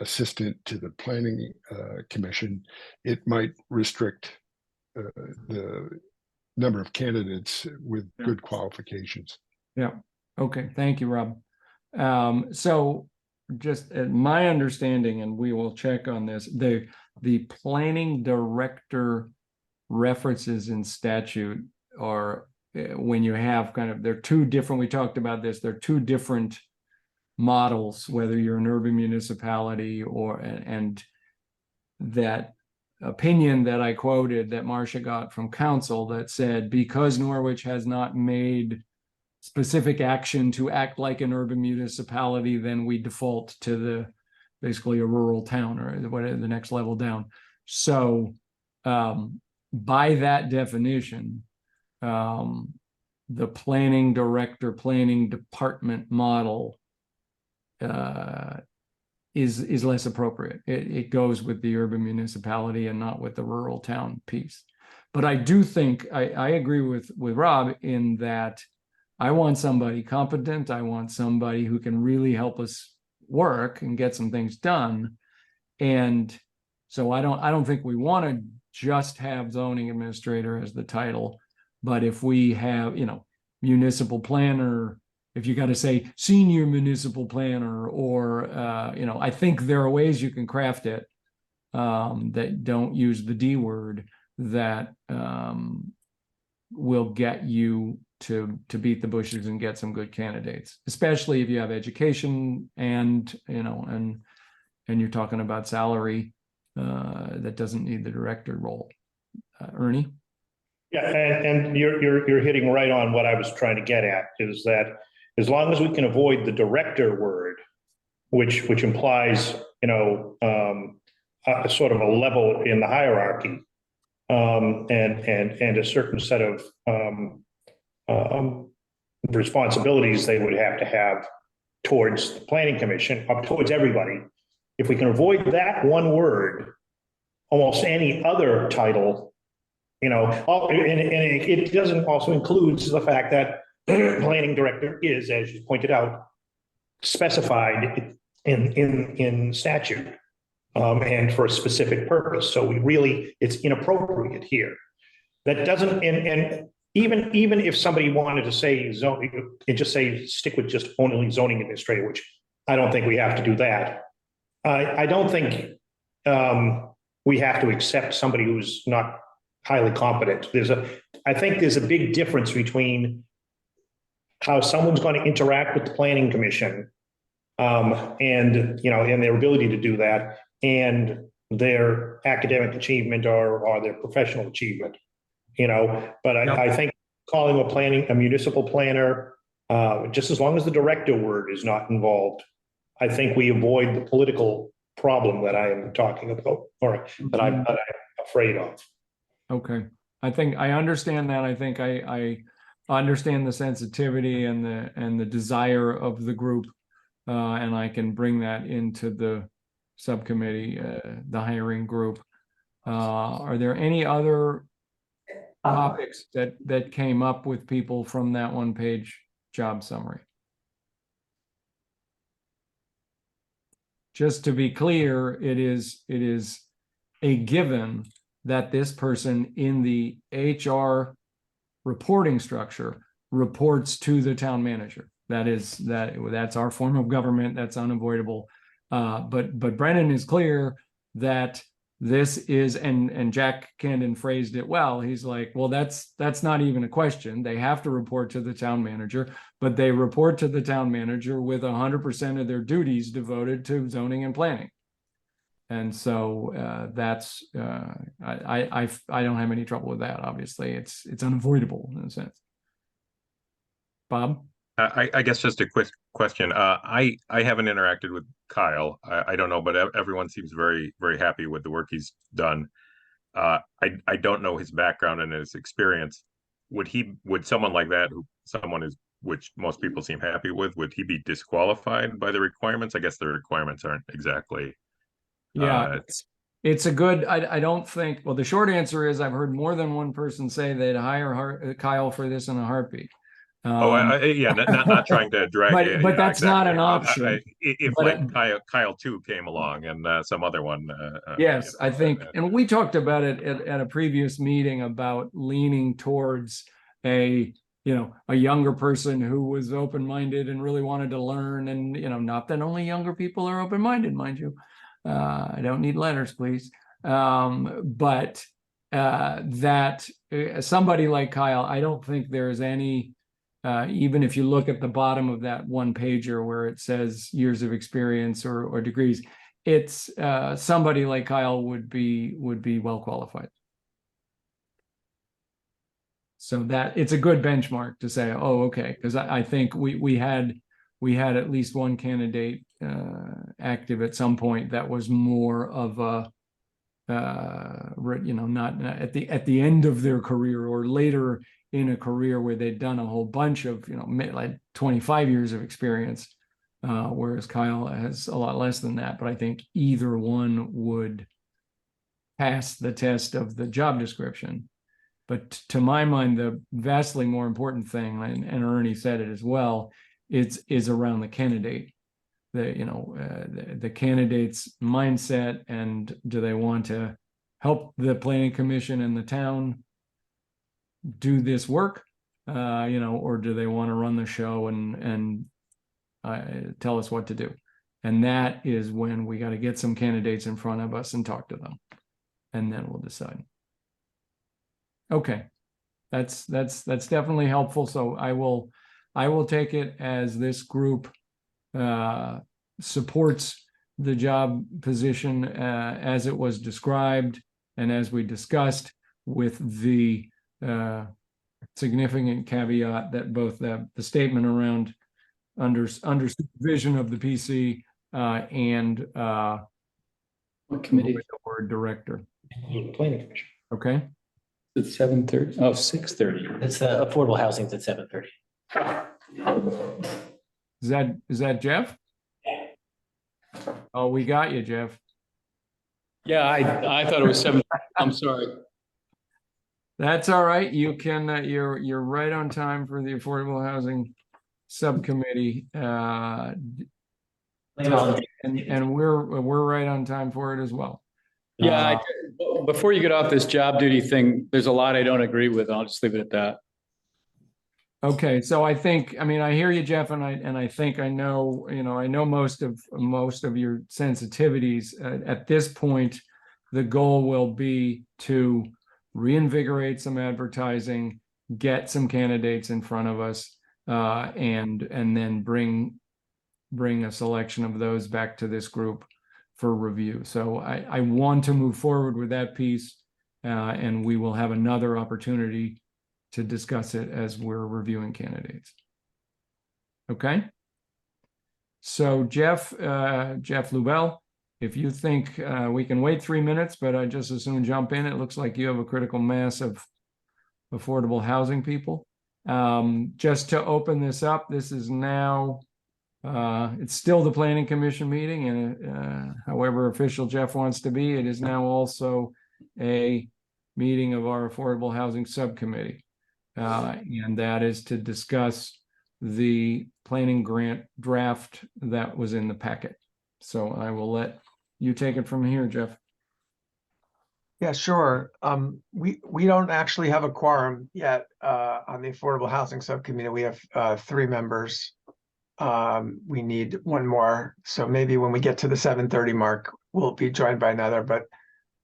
assistant to the planning commission, it might restrict the number of candidates with good qualifications. yeah. Okay, thank you, Rob. So just my understanding, and we will check on this, the planning director references in statute are when you have they're two different, we talked about this, they're two different models, whether you're an urban municipality and that opinion that I quoted that Marcia got from council that said, because Norwich has not made specific action to act like an urban municipality, then we default to basically a rural town, or whatever the next level down. So by that definition, the planning director, planning department model is less appropriate. It goes with the urban municipality and not with the rural town piece. But I do think I agree with Rob in that I want somebody competent. I want somebody who can really help us work and get some things done. And so I don't think we want to just have zoning administrator as the title, but if we have, municipal planner, if you got to say senior municipal planner, or I think there are ways you can craft it that don't use the D word, that will get you to beat the bushes and get some good candidates, especially if you have education and you're talking about salary that doesn't need the director role. Ernie? Yeah, and you're hitting right on what I was trying to get at, is that as long as we can avoid the director word, which implies, a sort of a level in the hierarchy, and a certain set of responsibilities they would have to have towards the planning commission, up towards everybody. If we can avoid that one word, almost any other title, and it doesn't also includes the fact that planning director is, as you pointed out, specified in statute, and for a specific purpose. So it's inappropriate here. That doesn't, and even if somebody wanted to say zone, and just say stick with just only zoning administrator, which I don't think we have to do that. I don't think we have to accept somebody who's not highly competent. I think there's a big difference between how someone's going to interact with the planning commission, and their ability to do that, and their academic achievement or their professional achievement. But I think calling a municipal planner, just as long as the director word is not involved, I think we avoid the political problem that I am talking about, or that I'm afraid of. Okay, I think I understand that. I think I understand the sensitivity and the desire of the group, and I can bring that into the subcommittee, the hiring group. Are there any other topics that came up with people from that one-page job summary? Just to be clear, it is a given that this person in the HR reporting structure reports to the town manager. That's our form of government. That's unavoidable. But Brennan is clear that this is, and Jack Candon phrased it well. He's like, well, that's not even a question. They have to report to the town manager, but they report to the town manager with 100% of their duties devoted to zoning and planning. And so that's I don't have any trouble with that. Obviously, it's unavoidable in a sense. Bob? I guess just a quick question. I haven't interacted with Kyle. I don't know, but everyone seems very, very happy with the work he's done. I don't know his background and his experience. Would someone like that, which most people seem happy with, would he be disqualified by the requirements? I guess the requirements aren't exactly. Yeah, it's a good. I don't think. Well, the short answer is I've heard more than one person say they'd hire Kyle for this in a heartbeat. Yeah, not trying to drag it. But that's not an option. If Kyle 2 came along and some other one. Yes, I think, and we talked about it at a previous meeting about leaning towards a younger person who was open-minded and really wanted to learn, and not that only younger people are open-minded, mind you. I don't need letters, please. But that somebody like Kyle, I don't think there's any. Even if you look at the bottom of that one pager where it says years of experience or degrees, it's somebody like Kyle would be well qualified. So that it's a good benchmark to say, oh, okay, because I think we had at least one candidate active at some point that was more of a not at the end of their career or later in a career where they'd done a whole bunch of like 25 years of experience, whereas Kyle has a lot less than that. But I think either one would pass the test of the job description. But to my mind, the vastly more important thing, and Ernie said it as well, is around the candidate. The candidate's mindset, and do they want to help the planning commission and the town do this work, or do they want to run the show and tell us what to do? And that is when we got to get some candidates in front of us and talk to them, and then we'll decide. Okay, that's definitely helpful. So I will take it as this group supports the job position as it was described and as we discussed. with the significant caveat that both the statement around under supervision of the PC and What committee? the word director. Planning commission. Okay. It's 7:30. Oh, 6:30. It's affordable housing's at 7:30. Is that Jeff? Oh, we got you, Jeff. Yeah, I thought it was 7. I'm sorry. That's all right. You can, you're right on time for the Affordable Housing Subcommittee. And we're right on time for it as well. Yeah, before you get off this job duty thing, there's a lot I don't agree with. I'll just leave it at that. Okay, so I think, I mean, I hear you, Jeff, and I think I know, I know most of your sensitivities. At this point, the goal will be to reinvigorate some advertising, get some candidates in front of us, and then bring a selection of those back to this group for review. So I want to move forward with that piece, and we will have another opportunity to discuss it as we're reviewing candidates. Okay. So Jeff Lubell, if you think we can wait 3 minutes, but I just as soon jump in. It looks like you have a critical mass of affordable housing people. Just to open this up, this is now, it's still the Planning Commission meeting, and however official Jeff wants to be, it is now also a meeting of our Affordable Housing Subcommittee. And that is to discuss the planning grant draft that was in the packet. So I will let you take it from here, Jeff. Yeah, sure. We don't actually have a quorum yet on the Affordable Housing Subcommittee. We have 3 members. We need one more. So maybe when we get to the 7:30 mark, we'll be joined by another. But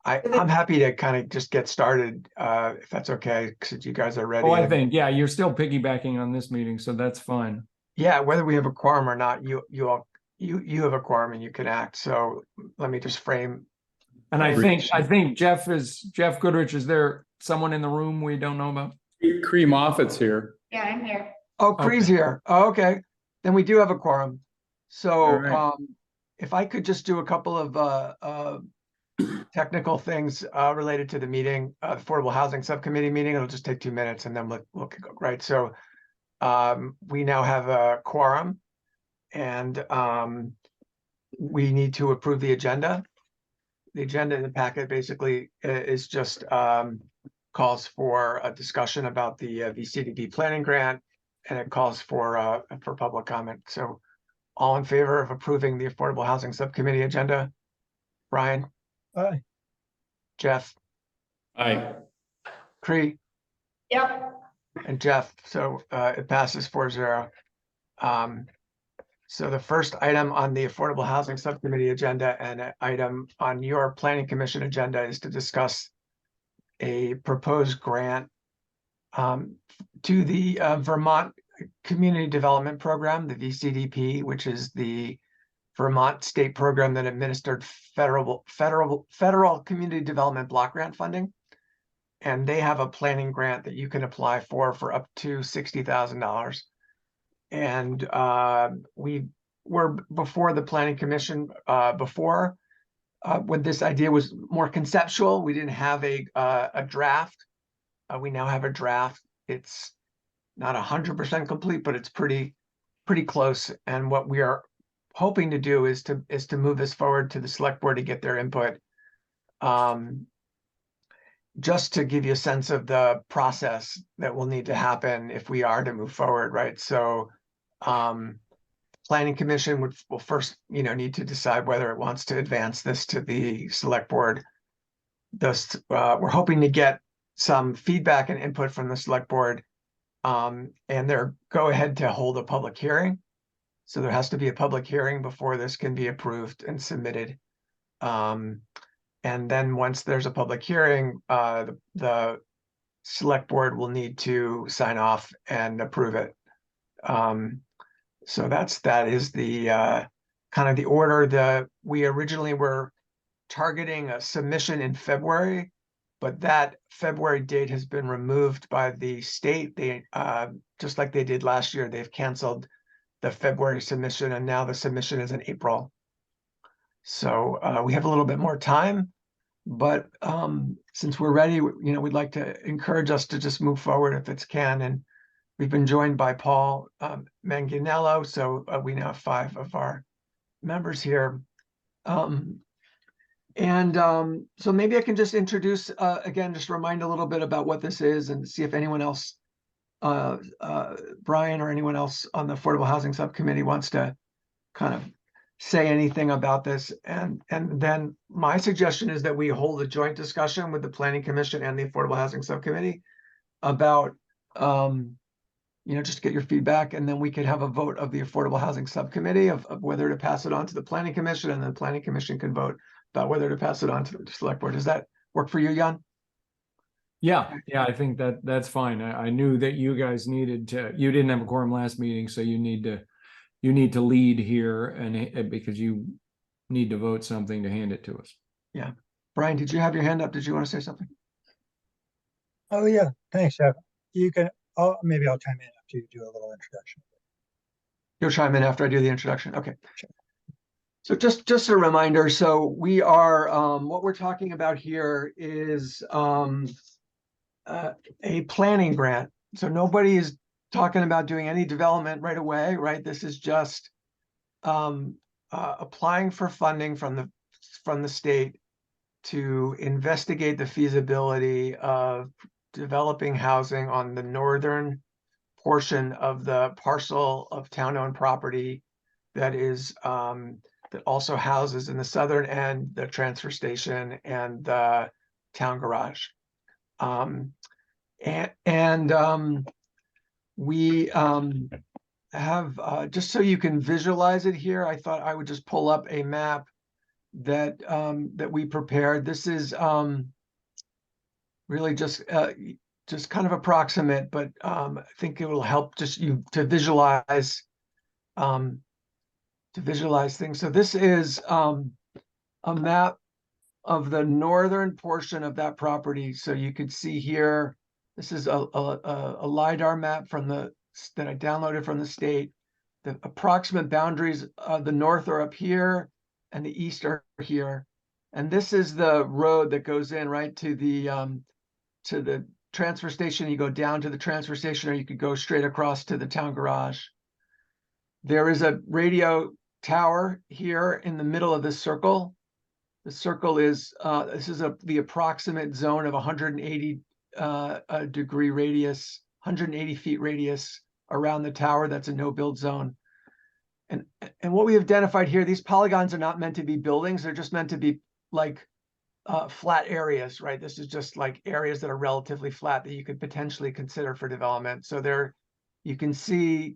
I'm happy to kind of just get started if that's okay, because you guys are ready. Oh, I think, yeah, you're still piggybacking on this meeting, so that's fine. Yeah, whether we have a quorum or not, you have a quorum and you can act. So let me just frame. And I think Jeff Goodrich, is there someone in the room we don't know about? Cree Moffat's here. Yeah, I'm here. Oh, Cree's here. Oh, okay, then we do have a quorum. So All right. if I could just do a couple of technical things related to the meeting, Affordable Housing Subcommittee meeting. It'll just take 2 minutes and then we'll go right. So we now have a quorum, and we need to approve the agenda. The agenda in the packet basically is just calls for a discussion about the VCDP planning grant, and it calls for public comment. So all in favor of approving the Affordable Housing Subcommittee agenda? Brian? Aye. Jeff? Aye. Cree? Yep. And Jeff, so it passes 4-0. So the first item on the Affordable Housing Subcommittee agenda and an item on your Planning Commission agenda is to discuss a proposed grant to the Vermont Community Development Program, the VCDP, which is the Vermont state program that administered federal community development block grant funding. And they have a planning grant that you can apply for up to $60,000. And we were before the Planning Commission when this idea was more conceptual. We didn't have a draft. We now have a draft. It's not 100% complete, but it's pretty close. And what we are hoping to do is to move this forward to the select board to get their input. Just to give you a sense of the process that will need to happen if we are to move forward, right? So Planning Commission will first, need to decide whether it wants to advance this to the select board. Thus, we're hoping to get some feedback and input from the select board, and their go ahead to hold a public hearing. So there has to be a public hearing before this can be approved and submitted. And then once there's a public hearing, the select board will need to sign off and approve it. So that is the kind of the order. We originally were targeting a submission in February but that February date has been removed by the state. They, just like they did last year, they've canceled the February submission, and now the submission is in April. So we have a little bit more time, but since we're ready, we'd like to encourage us to just move forward if it's can. And we've been joined by Paul Manganiello, so we now have 5 of our members here. So maybe I can just introduce, again, just remind a little bit about what this is and see if anyone else, Brian or anyone else on the Affordable Housing Subcommittee wants to kind of say anything about this. And then my suggestion is that we hold a joint discussion with the Planning Commission and the Affordable Housing Subcommittee about, just to get your feedback, and then we could have a vote of the Affordable Housing Subcommittee of whether to pass it on to the Planning Commission, and then the Planning Commission can vote about whether to pass it on to the Select Board. Does that work for you, Jan? Yeah, I think that's fine. I knew that you guys needed to, you didn't have a quorum last meeting, so you need to lead here, and because you need to vote something to hand it to us. Yeah. Brian, did you have your hand up? Did you want to say something? Oh, yeah. Thanks, Jeff. You can, maybe I'll chime in after you do a little introduction. You'll chime in after I do the introduction. Okay. Sure. So just a reminder. So we are, what we're talking about here is a planning grant. So nobody is talking about doing any development right away, right? This is just applying for funding from the state to investigate the feasibility of developing housing on the northern portion of the parcel of town-owned property that is that also houses in the southern end the transfer station and the town garage. We have, just so you can visualize it here, I thought I would just pull up a map that that we prepared. This is really just kind of approximate, but I think it will help just you to visualize things. So this is a map of the northern portion of that property. So you could see here, this is a LiDAR map that I downloaded from the state. The approximate boundaries of the north are up here and the east are here. And this is the road that goes in right to the transfer station. You go down to the transfer station, or you could go straight across to the town garage. There is a radio tower here in the middle of this circle. The circle is, this is the approximate zone of 180 degree radius, 180 feet radius around the tower. That's a no-build zone. And what we have identified here, these polygons are not meant to be buildings. They're just meant to be like flat areas, right? This is just like areas that are relatively flat that you could potentially consider for development. So there, you can see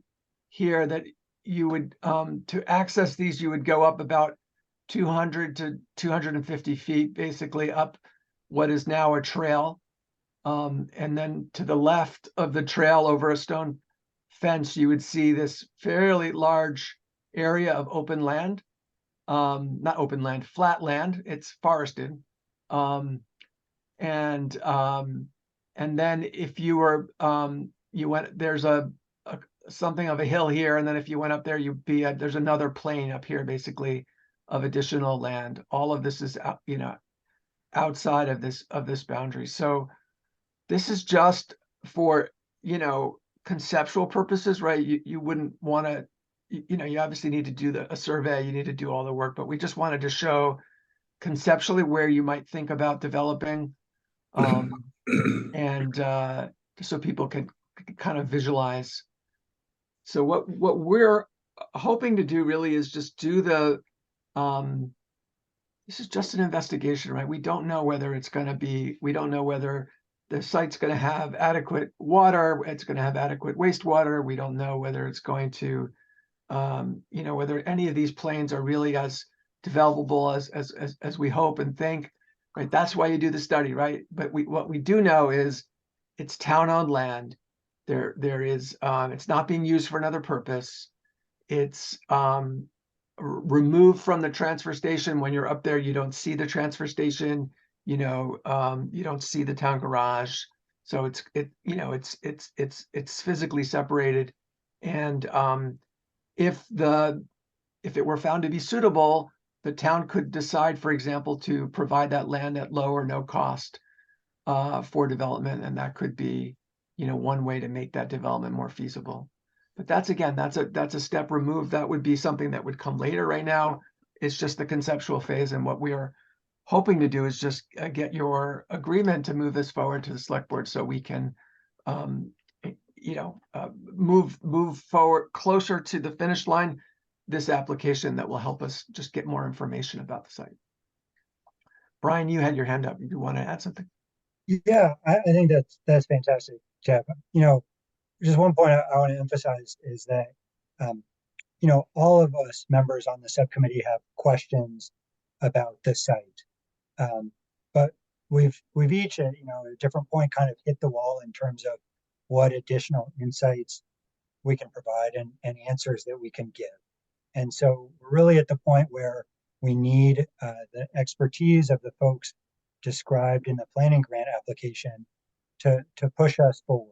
here that you would, to access these, you would go up about 200 to 250 feet, basically up what is now a trail. And then to the left of the trail over a stone fence, you would see this fairly large area of open land. Not open land, flat land. It's forested. And then if you were, there's something of a hill here, and then if you went up there, there's another plane up here, basically, of additional land. All of this is, outside of this boundary. So this is just for, conceptual purposes, right? You wouldn't want to, you obviously need to do a survey, you need to do all the work, but we just wanted to show conceptually where you might think about developing, and just so people can kind of visualize. So what we're hoping to do really is just do this is just an investigation, right? We don't know whether it's going to be, we don't know whether the site's going to have adequate water, it's going to have adequate wastewater. We don't know whether it's going to, whether any of these planes are really as developable as we hope and think, right? That's why you do the study, right? But what we do know is it's town-owned land. There is, it's not being used for another purpose. It's removed from the transfer station. When you're up there, you don't see the transfer station. you don't see the town garage. So it's physically separated. And if it were found to be suitable, the town could decide, for example, to provide that land at low or no cost for development, and that could be, one way to make that development more feasible. But that's a step removed. That would be something that would come later. Right now, it's just the conceptual phase, and what we are hoping to do is just get your agreement to move this forward to the select board so we can, move forward closer to the finish line, this application that will help us just get more information about the site. Brian, you had your hand up. You want to add something? Yeah, I think that's fantastic, Jeff. Just one point I want to emphasize is that, all of us members on the subcommittee have questions about the site. But we've each at a different point kind of hit the wall in terms of what additional insights we can provide and answers that we can give. And so we're really at the point where we need the expertise of the folks described in the planning grant application to push us forward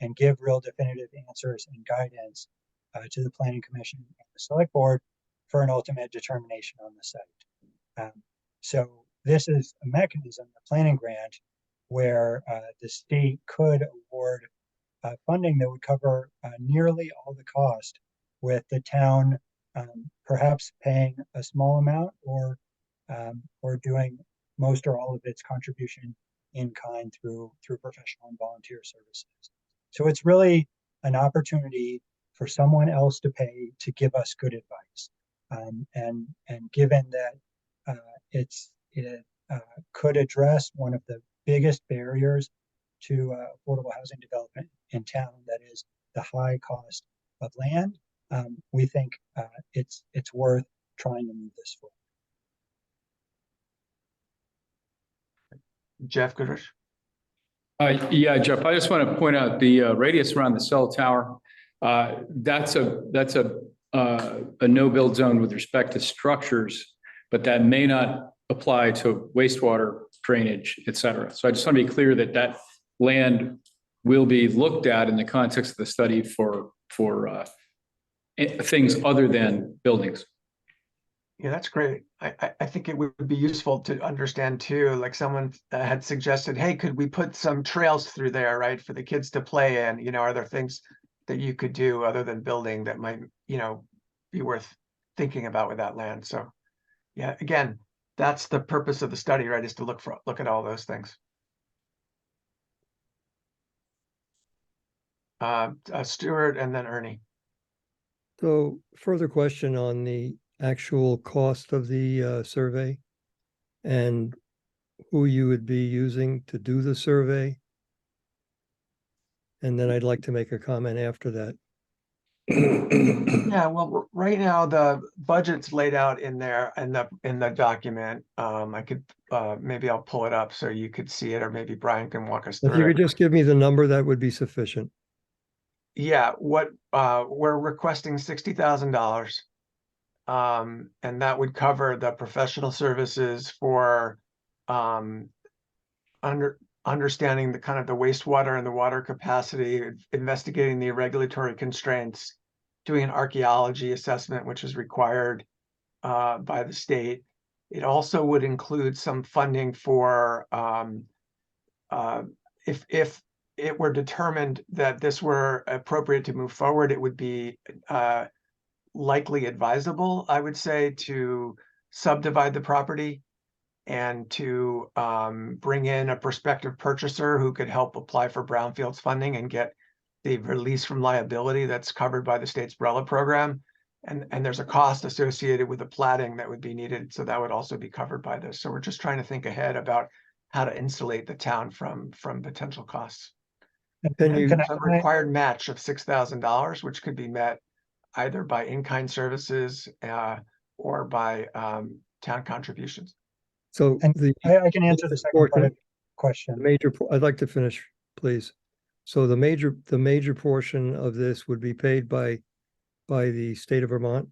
and give real definitive answers and guidance to the planning commission and the select board for an ultimate determination on the site. So this is a mechanism, the planning grant, where the state could award funding that would cover nearly all the cost, with the town perhaps paying a small amount or doing most or all of its contribution in kind through professional and volunteer services. So it's really an opportunity for someone else to pay to give us good advice. And given that it could address one of the biggest barriers to affordable housing development in town, that is the high cost of land, we think it's worth trying to move this forward. Jeff Goodrich. Yeah, Jeff, I just want to point out the radius around the cell tower. That's a no-build zone with respect to structures, but that may not apply to wastewater drainage, et cetera. So I just want to be clear that that land will be looked at in the context of the study for things other than buildings. Yeah, that's great. I think it would be useful to understand too, like someone had suggested, hey, could we put some trails through there, right, for the kids to play in? Are there things that you could do other than building that might, be worth thinking about with that land? So yeah, again, that's the purpose of the study, right, is to look at all those things. Stuart and then Ernie. So further question on the actual cost of the survey and who you would be using to do the survey. And then I'd like to make a comment after that. Yeah, well, right now the budget's laid out in there in the document. I could maybe I'll pull it up so you could see it, or maybe Brian can walk us If through you it. could just give me the number, that would be sufficient. Yeah, what we're requesting $60,000. And that would cover the professional services for understanding the kind of the wastewater and the water capacity, investigating the regulatory constraints, doing an archaeology assessment, which is required by the state. It also would include some funding for if it were determined that this were appropriate to move forward, it would be likely advisable, I would say, to subdivide the property and to bring in a prospective purchaser who could help apply for brownfields funding and get the release from liability that's covered by the state's BRELA program. And there's a cost associated with the platting that would be needed, so that would also be covered by this. So we're just trying to think ahead about how to insulate the town from potential costs. Can And you, there's a required match of $6,000, which could be met either by in-kind services or by town contributions. so And the I can answer the second part of the question. I'd like to finish, please. So the major portion of this would be paid by the state of Vermont?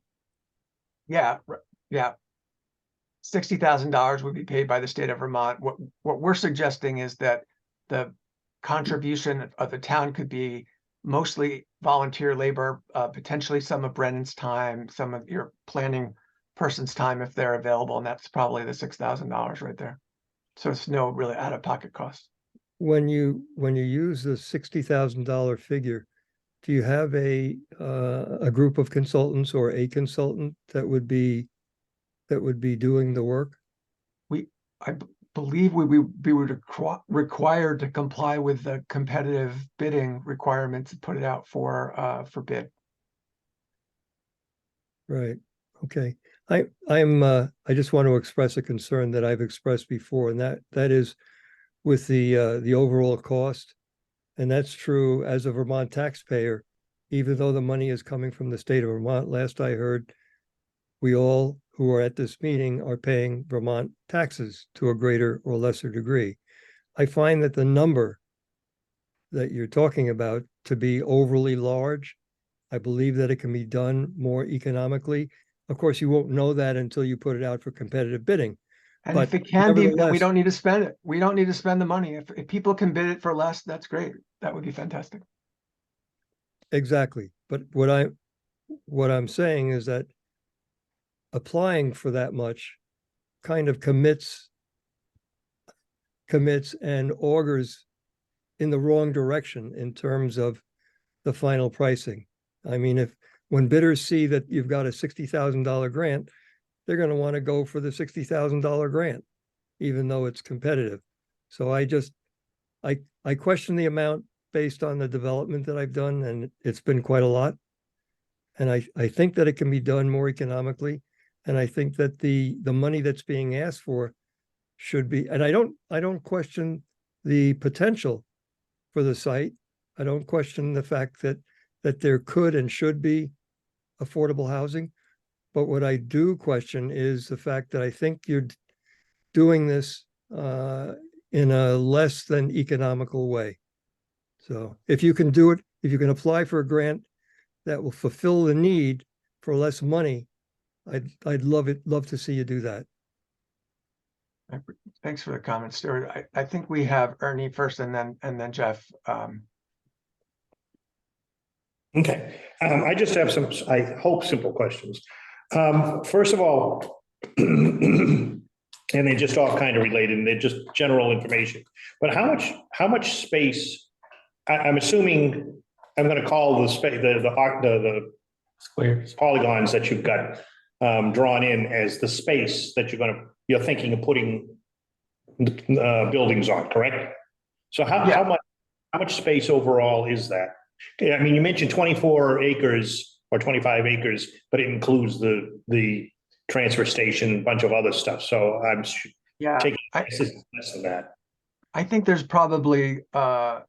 Yeah, yeah. $60,000 would be paid by the state of Vermont. What we're suggesting is that the contribution of the town could be mostly volunteer labor, potentially some of Brennan's time, some of your planning person's time if they're available, and that's probably the $6,000 right there. So it's no really out-of-pocket cost. When you use the $60,000 figure, do you have a group of consultants or a consultant that would be doing the work? I believe we would required to comply with the competitive bidding requirements to put it out for bid. Right. Okay. I just want to express a concern that I've expressed before, and that is with the overall cost. And that's true as a Vermont taxpayer, even though the money is coming from the state of Vermont. Last I heard, we all who are at this meeting are paying Vermont taxes to a greater or lesser degree. I find that the number that you're talking about to be overly large. I believe that it can be done more economically. Of course, you won't know that until you put it out for competitive bidding. And But if it can be, then we nevertheless- don't need to spend it. We don't need to spend the money. If people can bid it for less, that's great. That would be fantastic. Exactly. But what I'm saying is that applying for that much kind of commits and augurs in the wrong direction in terms of the final pricing. I mean, when bidders see that you've got a $60,000 grant, they're going to want to go for the $60,000 grant, even though it's competitive. So I question the amount based on the development that I've done, and it's been quite a lot. And I think that it can be done more economically. And I think that the money that's being asked for should be, and I don't question the potential for the site. I don't question the fact that there could and should be affordable housing. But what I do question is the fact that I think you're doing this in a less than economical way. So if you can do it, if you can apply for a grant that will fulfill the need for less money, I'd love to see you do that. Thanks for the comment, Stuart. I think we have Ernie first and then Jeff. Okay, I just have some, I hope, simple questions. First of all, and they're just all kind of related, and they're just general information. But how much space? I'm assuming I'm going to call the space the Squares. polygons that you've got drawn in as the space that you're thinking of putting buildings on, correct? So how much space overall is that? I mean, you mentioned 24 acres or 25 acres, but it includes the transfer station, a bunch of other stuff. So I'm taking less than that. I think there's probably an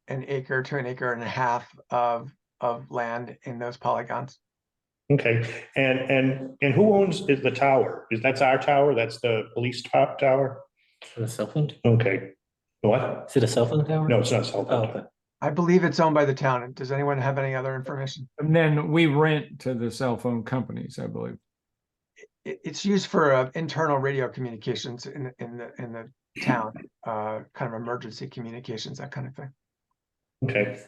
acre to an acre and a half of land in those polygons. Okay, and who owns the tower? That's our tower? That's the police tower? Is it a cell phone? Okay, what? Is it a cell phone tower? No, it's not cell Oh, phone. okay. I believe it's owned by the town. Does anyone have any other information? And then we rent to the cell phone companies, I believe. It's used for internal radio communications in the town, kind of emergency communications, that kind of thing. Okay,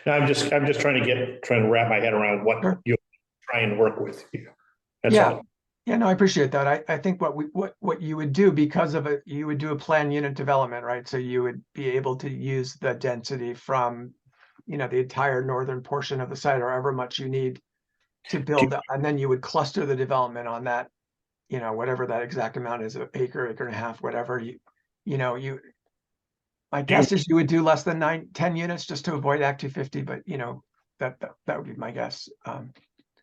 now I'm just trying to wrap my head around what Sure. you're trying to work with here. That's Yeah. all. Yeah, no, I appreciate that. I think what you would do because of it, you would do a planned unit development, right? So you would be able to use the density from, the entire northern portion of the site, or however much you need to build, and then you would cluster the development on that, whatever that exact amount is, an acre and a half, whatever my guess is you would do less than 10 units just to avoid Act 250, but that would be my guess.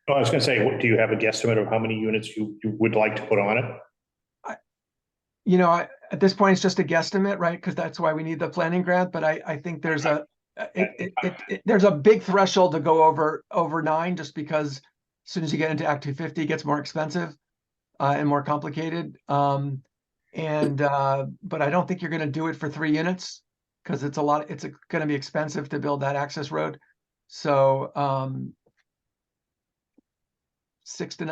I was going to say, do you have a guesstimate of how many units you would like to put on it? At this point, it's just a guesstimate, right? Because that's why we need the planning grant. But I think there's there's a big threshold to go over 9, just because as soon as you get into Act 250, it gets more expensive and more complicated. But I don't think you're going to do it for 3 units because it's going to be expensive to build that access road. So 6 to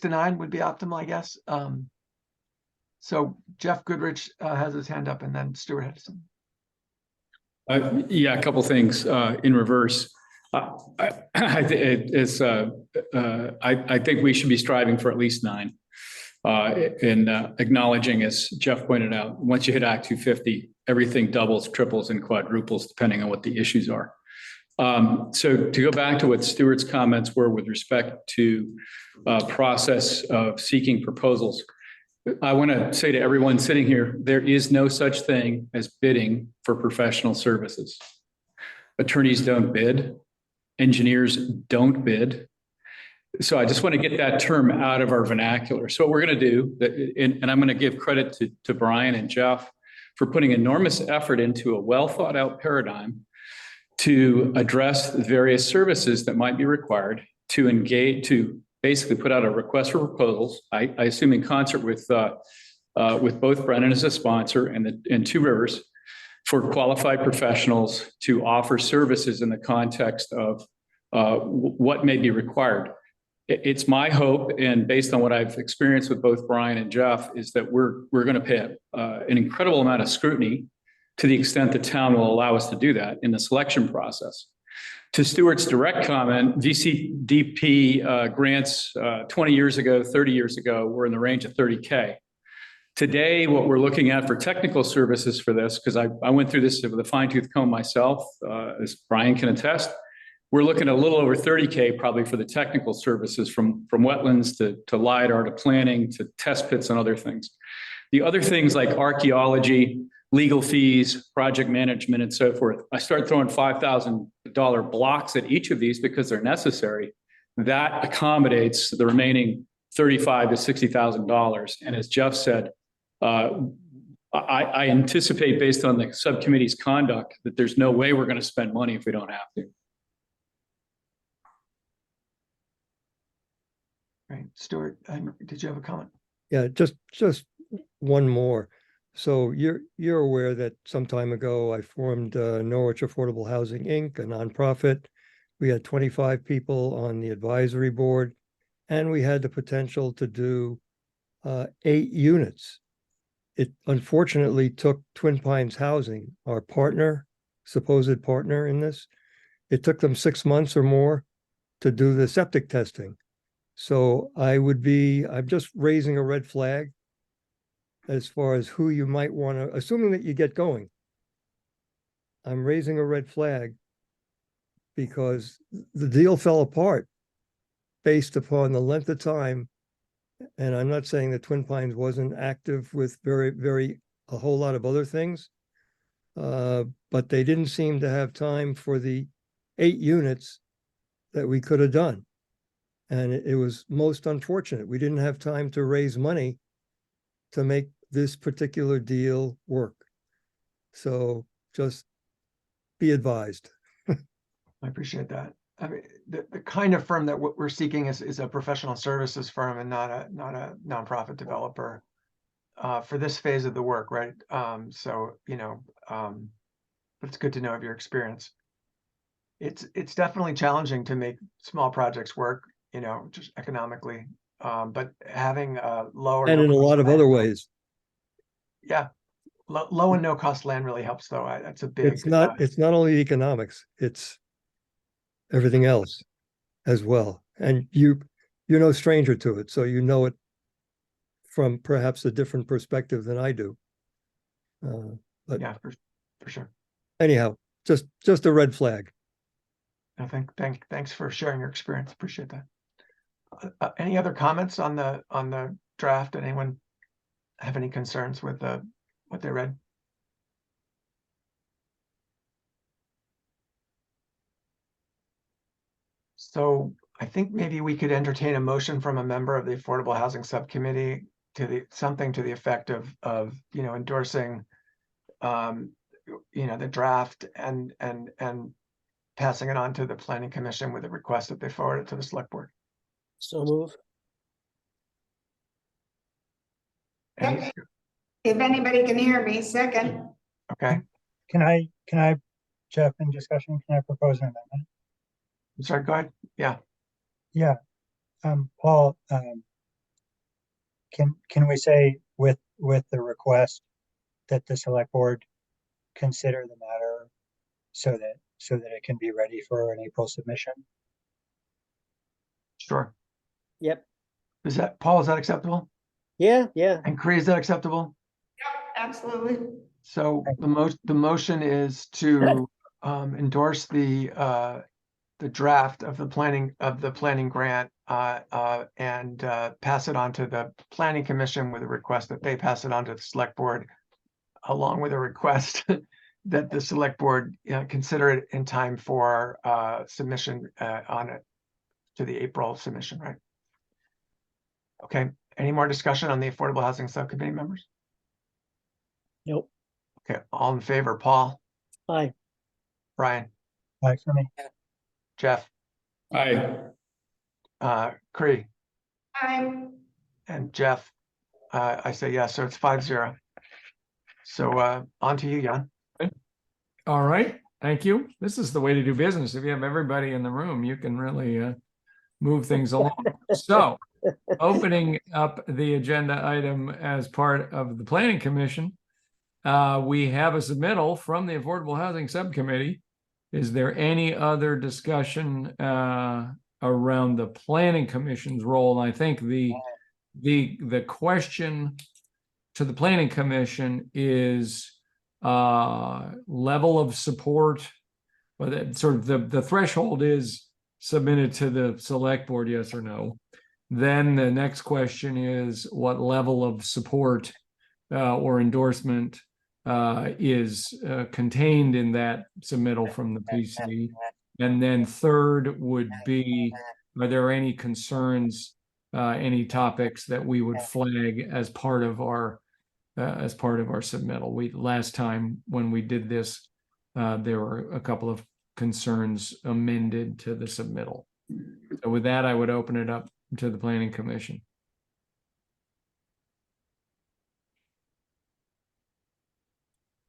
9 would be optimal, I guess. So Jeff Goodrich has his hand up, and then Stuart Henderson. Yeah, a couple things in reverse. I think we should be striving for at least 9. In acknowledging, as Jeff pointed out, once you hit Act 250, everything doubles, triples, and quadruples depending on what the issues are. So to go back to what Stuart's comments were with respect to process of seeking proposals, I want to say to everyone sitting here, there is no such thing as bidding for professional services. Attorneys don't bid. Engineers don't bid. So I just want to get that term out of our vernacular. So what we're going to do, and I'm going to give credit to Brian and Jeff for putting enormous effort into a well thought out paradigm to address the various services that might be required to engage, to basically put out a request for proposals. I assume in concert with both Brennan as a sponsor and Two Rivers, for qualified professionals to offer services in the context of what may be required. It's my hope, and based on what I've experienced with both Brian and Jeff, is that we're going to pay an incredible amount of scrutiny to the extent the town will allow us to do that in the selection process. To Stuart's direct comment, VCDP grants 20 years ago, 30 years ago, were in the range of $30K. Today, what we're looking at for technical services for this, because I went through this with a fine-tooth comb myself, as Brian can attest, we're looking at a little over $30K probably for the technical services from wetlands to LiDAR to planning to test pits and other things. The other things like archaeology, legal fees, project management, and so forth, I start throwing $5,000 blocks at each of these because they're necessary. That accommodates the remaining $35,000 to $60,000. And as Jeff said, I anticipate, based on the subcommittee's conduct, that there's no way we're going to spend money if we don't have to. Right, Stuart, did you have a comment? Yeah, just one more. So you're aware that some time ago I formed Norwich Affordable Housing Inc., a nonprofit. We had 25 people on the advisory board, and we had the potential to do 8 units. It unfortunately took Twin Pines Housing, our partner, supposed partner in this. It took them 6 months or more to do the septic testing. So I'm just raising a red flag as far as who you might want to, assuming that you get going. I'm raising a red flag because the deal fell apart based upon the length of time. And I'm not saying that Twin Pines wasn't active with a whole lot of other things, but they didn't seem to have time for the 8 units that we could have done. And it was most unfortunate. We didn't have time to raise money to make this particular deal work. So just be advised. I appreciate that. I mean, the kind of firm that what we're seeking is a professional services firm and not a nonprofit developer for this phase of the work, right? So, but it's good to know of your experience. It's definitely challenging to make small projects work, just economically, but having a lower And in a lot of other ways. Yeah, low and no cost land really helps, though. That's a big. It's not only economics; it's everything else as well. And you're no stranger to it, so you know it from perhaps a different perspective than I do. But yeah, for sure. Anyhow, just a red flag. I think thanks for sharing your experience. Appreciate that. Any other comments on the draft? Anyone have any concerns with what they read? So I think maybe we could entertain a motion from a member of the Affordable Housing Subcommittee something to the effect of endorsing the draft and passing it on to the Planning Commission with a request that they forward it to the Select Board. So move. Any- If anybody can hear me, second. Okay, Can I, Jeff, in discussion, can I propose an amendment? I'm sorry, go ahead. Yeah, Yeah, Paul, can we say with the request that the select board consider the matter so that it can be ready for an April submission. Sure. Yep. Paul, is that acceptable? Yeah, yeah. And Cree, is that acceptable? Absolutely. So the motion is to endorse the draft of the planning grant and pass it on to the planning commission with a request that they pass it on to the select board, along with a request that the select board consider it in time for submission on it to the April submission, right? Okay, any more discussion on the Affordable Housing Subcommittee members? Nope. Okay, all in favor, Paul, Aye. Brian, Like for me. Jeff, Aye. Cree, I'm, and Jeff, I say yes, so it's 5-0. So on to you, Jan. All right, thank you. This is the way to do business. If you have everybody in the room, you can really move things along. So, opening up the agenda item as part of the Planning Commission, we have a submittal from the Affordable Housing Subcommittee. Is there any other discussion around the Planning Commission's role? And I think the question to the Planning Commission is level of support, but sort of the threshold is submitted to the select board, yes or no. Then the next question is what level of support or endorsement is contained in that submittal from the PC. And then third would be, are there any concerns, any topics that we would flag as part of our submittal? Last time when we did this, there were a couple of concerns amended to the submittal. So with that, I would open it up to the Planning Commission.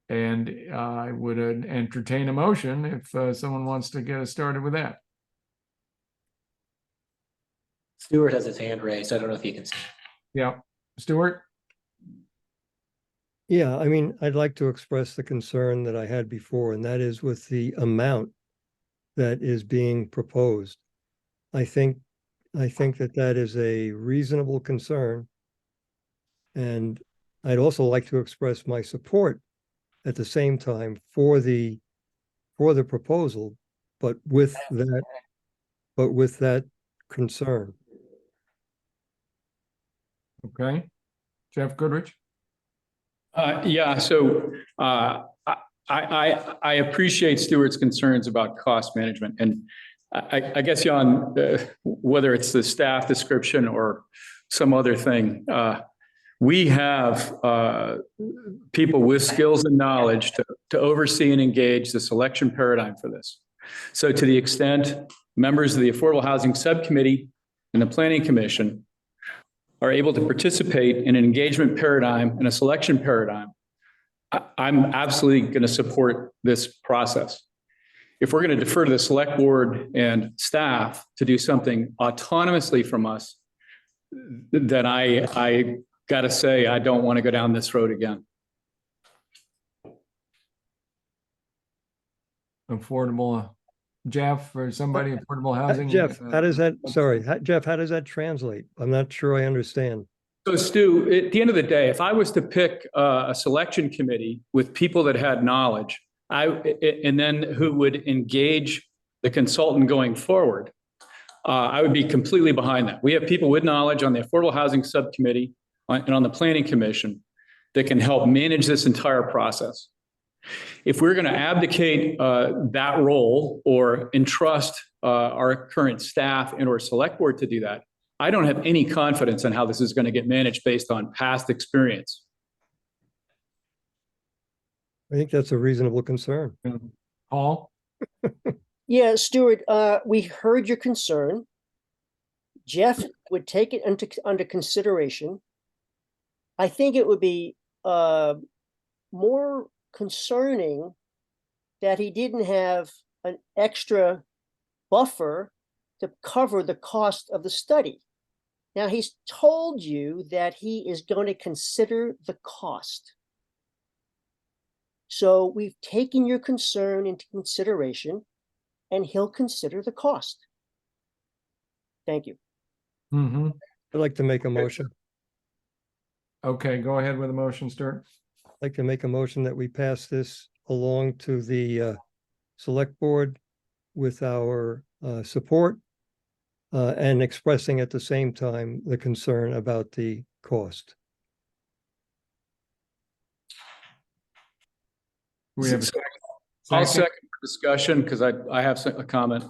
And I would entertain a motion if someone wants to get us started with that. Stuart has his hand raised. I don't know if you can see. Yeah, Stuart? Yeah, I mean, I'd like to express the concern that I had before, and that is with the amount that is being proposed. I think that is a reasonable concern. And I'd also like to express my support at the same time for the proposal, but with that concern. Okay. Jeff Goodrich? Yeah, so I appreciate Stuart's concerns about cost management. And I guess, Jan, whether it's the staff description or some other thing, we have people with skills and knowledge to oversee and engage the selection paradigm for this. So to the extent members of the Affordable Housing Subcommittee and the Planning Commission are able to participate in an engagement paradigm and a selection paradigm, I'm absolutely going to support this process. If we're going to defer to the select board and staff to do something autonomously from us, then I got to say, I don't want to go down this road again. Affordable, Jeff, or somebody, affordable housing? Jeff, how does that, sorry, Jeff, how does that translate? I'm not sure I understand. So Stu, at the end of the day, if I was to pick a selection committee with people that had knowledge, and then who would engage the consultant going forward, I would be completely behind that. We have people with knowledge on the Affordable Housing Subcommittee and on the Planning Commission that can help manage this entire process. If we're going to abdicate that role or entrust our current staff and or select board to do that, I don't have any confidence in how this is going to get managed based on past experience. I think that's a reasonable concern. Paul? Yeah, Stuart, we heard your concern. Jeff would take it under consideration. I think it would be more concerning that he didn't have an extra buffer to cover the cost of the study. Now, he's told you that he is going to consider the cost. So we've taken your concern into consideration, and he'll consider the cost. Thank you. Mm-hmm. I'd like to make a motion. Okay, go ahead with the motion, Stuart. I'd like to make a motion that we pass this along to the select board with our support and expressing at the same time the concern about the cost. We have a I'll second. second discussion because I have a comment.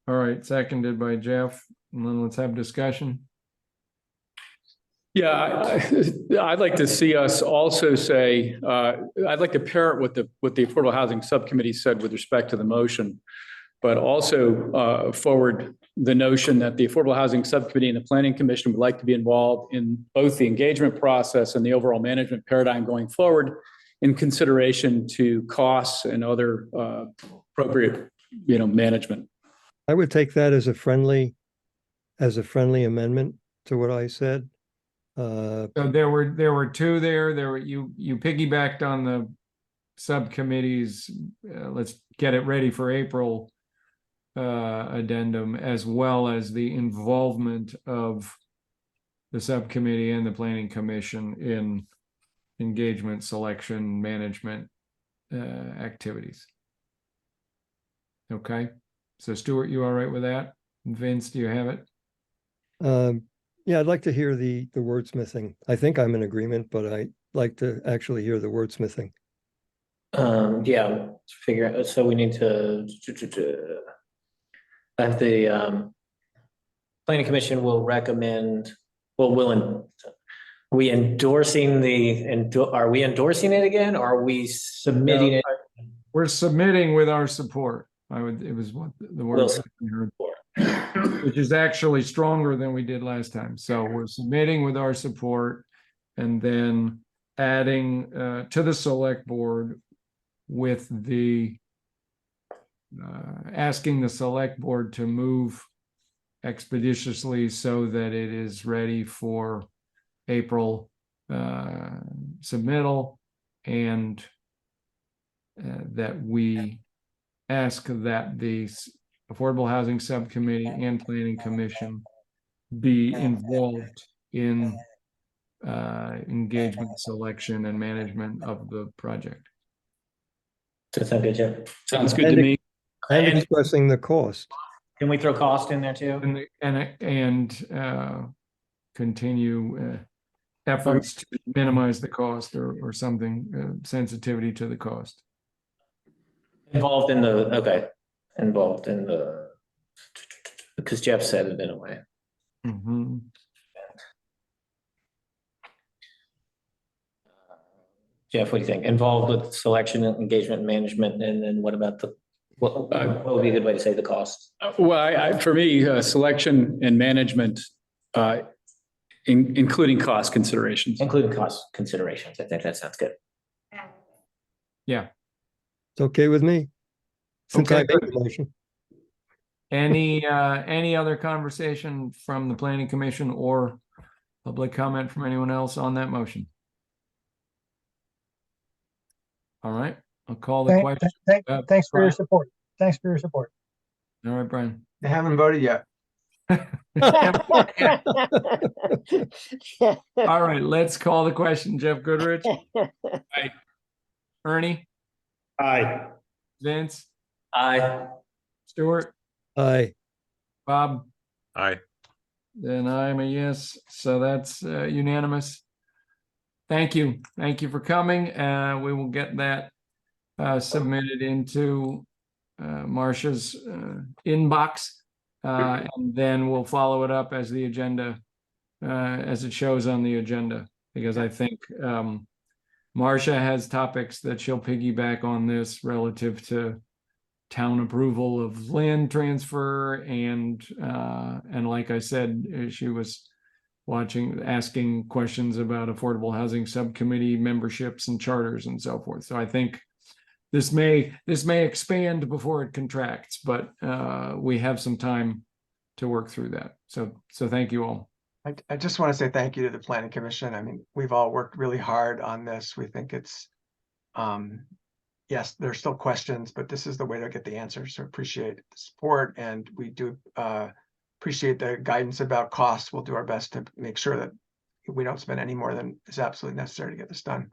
All right, seconded by Jeff, and then let's have discussion. Yeah, I'd like to see us also say, I'd like to pair it with what the Affordable Housing Subcommittee said with respect to the motion, but also forward the notion that the Affordable Housing Subcommittee and the Planning Commission would like to be involved in both the engagement process and the overall management paradigm going forward in consideration to costs and other appropriate, management. I would take that as a friendly amendment to what I said. So there were two there. You piggybacked on the subcommittees. Let's get it ready for April addendum, as well as the involvement of the subcommittee and the Planning Commission in engagement, selection, management activities. Okay, so Stuart, you all right with that? Vince, do you have it? Yeah, I'd like to hear the wordsmithing. I think I'm in agreement, but I'd like to actually hear the wordsmithing. Yeah, figure out, so we need to have the planning commission will recommend, are we endorsing it again? Or are we submitting it? We're submitting with our support. It was what the word I heard, which is actually stronger than we did last time. So we're submitting with our support and then adding to the select board with the asking the select board to move expeditiously so that it is ready for April submittal, and that we ask that the Affordable Housing Subcommittee and Planning Commission be involved in engagement, selection, and management of the project. Does that sound good, Jeff? Sounds good to me. And And- expressing the cost. Can we throw cost in there too? And continue efforts to minimize the cost or something, sensitivity to the cost. Involved in the, because Jeff said it in a way. Mhm. Jeff, what do you think? Involved with selection and engagement and management, and then what about what would be a good way to say the cost? Well, for me, selection and management, including cost considerations. Including cost considerations. I think that sounds good. Yeah. It's okay with me. Since Okay, I made the motion. Any other conversation from the Planning Commission or public comment from anyone else on that motion? All right, I'll call the question. Thanks for your Brian. support. Thanks for your support. All right, Brian. They haven't voted yet. All right, let's call the question. Jeff Goodrich. Ernie, Aye. Vince, Aye. Stuart, Aye. Bob, Aye. then I'm a yes. So that's unanimous. Thank you. Thank you for coming. We will get that submitted into Marcia's inbox. And then we'll follow it up as the agenda, as it shows on the agenda, because I think Marcia has topics that she'll piggyback on this relative to town approval of land transfer, and like I said, she was asking questions about Affordable Housing Subcommittee memberships and charters and so forth. So I think this may expand before it contracts, but we have some time work through that. So thank you all. I just want to say thank you to the planning commission. I mean, we've all worked really hard on this. We think it's, yes, there's still questions, but this is the way to get the answers. So appreciate the support, and we do appreciate the guidance about costs. We'll do our best to make sure that we don't spend any more than is absolutely necessary to get this done.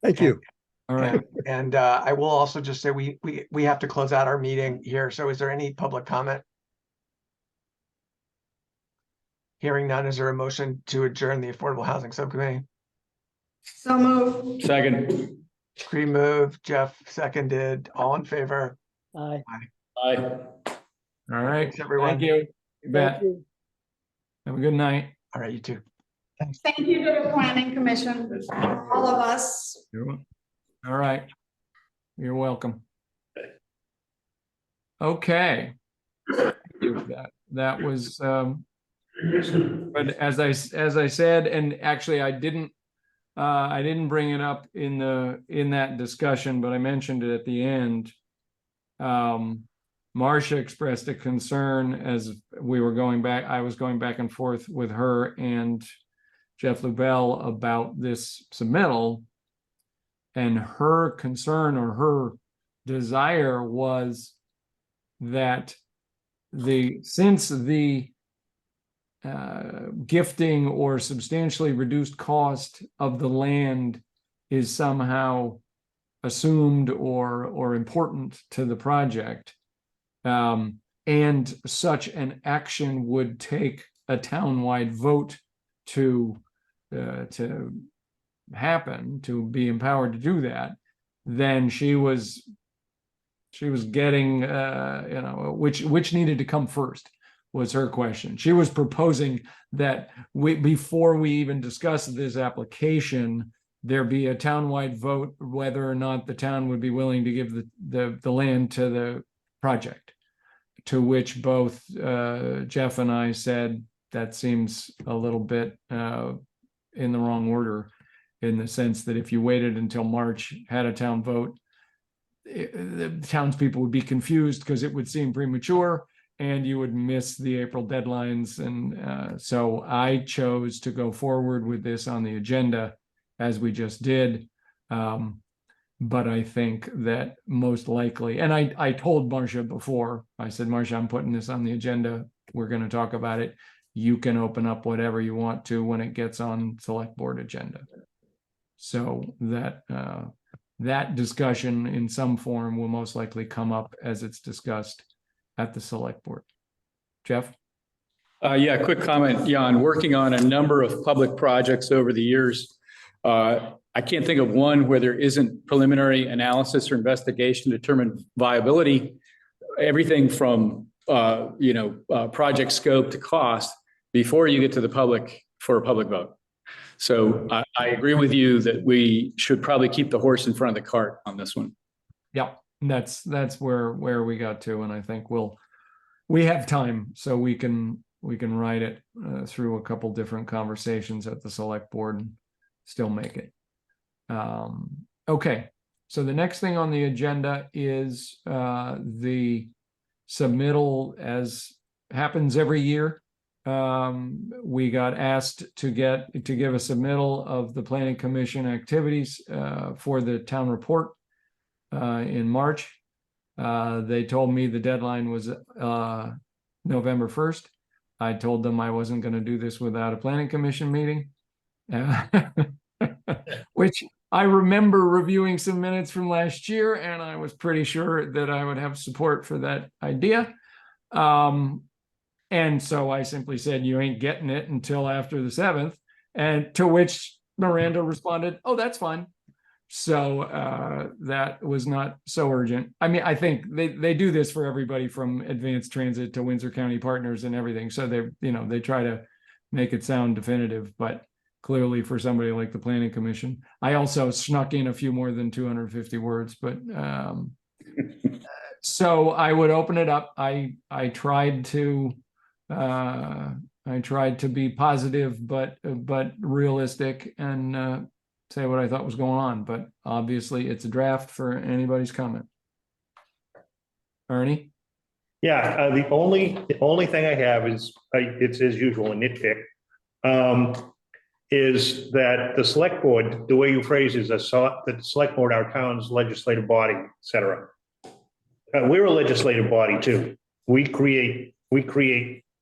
Thank you. All right. And I will also just say we have to close out our meeting here. So is there any public comment? Hearing none, is there a motion to adjourn the Affordable Housing Subcommittee? So move. Second. Screen move, Jeff seconded, all in favor? Aye. Aye. All right. Thanks, everyone. Thank you. You bet. Thank you. Have a good night. All right, you too. Thank you to the planning commission, all of us. All right. You're welcome. Okay. That was, but as I said, and actually I didn't bring it up in that discussion, but I mentioned it at the end. Marcia expressed a concern as we were going back. I was going back and forth with her and Jeff Lubell about this submittal, and her concern or her desire was that since the gifting or substantially reduced cost of the land is somehow assumed or important to the project, and such an action would take a townwide vote to happen, to be empowered to do that, then she was getting which needed to come first was her question. She was proposing that before we even discuss this application, there be a townwide vote whether or not the town would be willing to give the land to the project, to which both Jeff and I said that seems a little bit in the wrong order, in the sense that if you waited until March, had a town vote, the townspeople would be confused because it would seem premature and you would miss the April deadlines. And so I chose to go forward with this on the agenda as we just did. But I think that most likely, and I told Marcia before, I said, Marcia, I'm putting this on the agenda. We're going to talk about it. You can open up whatever you want to when it gets on select board agenda. So that discussion in some form will most likely come up as it's discussed at the select board. Jeff? Yeah, quick comment, Jan. Working on a number of public projects over the years. I can't think of one where there isn't preliminary analysis or investigation to determine viability. Everything from project scope to cost before you get to the public for a public vote. So I agree with you that we should probably keep the horse in front of the cart on this one. Yeah, that's where we got to, and I think we have time, so we can ride it through a couple different conversations at the select board and still make it. Okay, so the next thing on the agenda is the submittal, as happens every year. We got asked to give a submittal of the planning commission activities for the town report in March. They told me the deadline was November 1st. I told them I wasn't going to do this without a planning commission meeting, which I remember reviewing some minutes from last year, and I was pretty sure that I would have support for that idea. And so I simply said, you ain't getting it until after the 7th. And to which Miranda responded, oh, that's fine. So that was not so urgent. I mean, I think they do this for everybody from Advanced Transit to Windsor County Partners and everything. So they try to make it sound definitive, but clearly for somebody like the Planning Commission, I also snuck in a few more than 250 words, but so I would open it up. I tried to be positive, but realistic, and say what I thought was going on. But obviously, it's a draft for anybody's comment. Ernie? Yeah, the only thing I have is, it's as usual, a nitpick. Is that the select board, the way you phrase it, is the select board, our town's legislative body, et cetera. We're a legislative body too. We create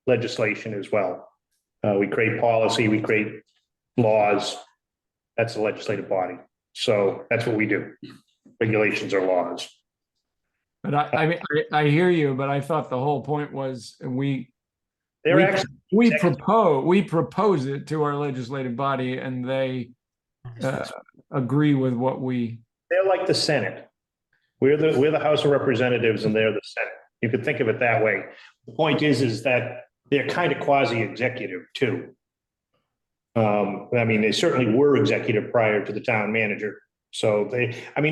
legislation as well. We create policy, we create laws. That's the legislative body. So that's what we do. Regulations are laws. But I mean, I hear you, but I thought the whole point was we propose it to our legislative body and they agree with what we. They're like the Senate. We're the House of Representatives and they're the Senate. You could think of it that way. The point is that they're kind of quasi-executive too. I mean, they certainly were executive prior to the town manager. So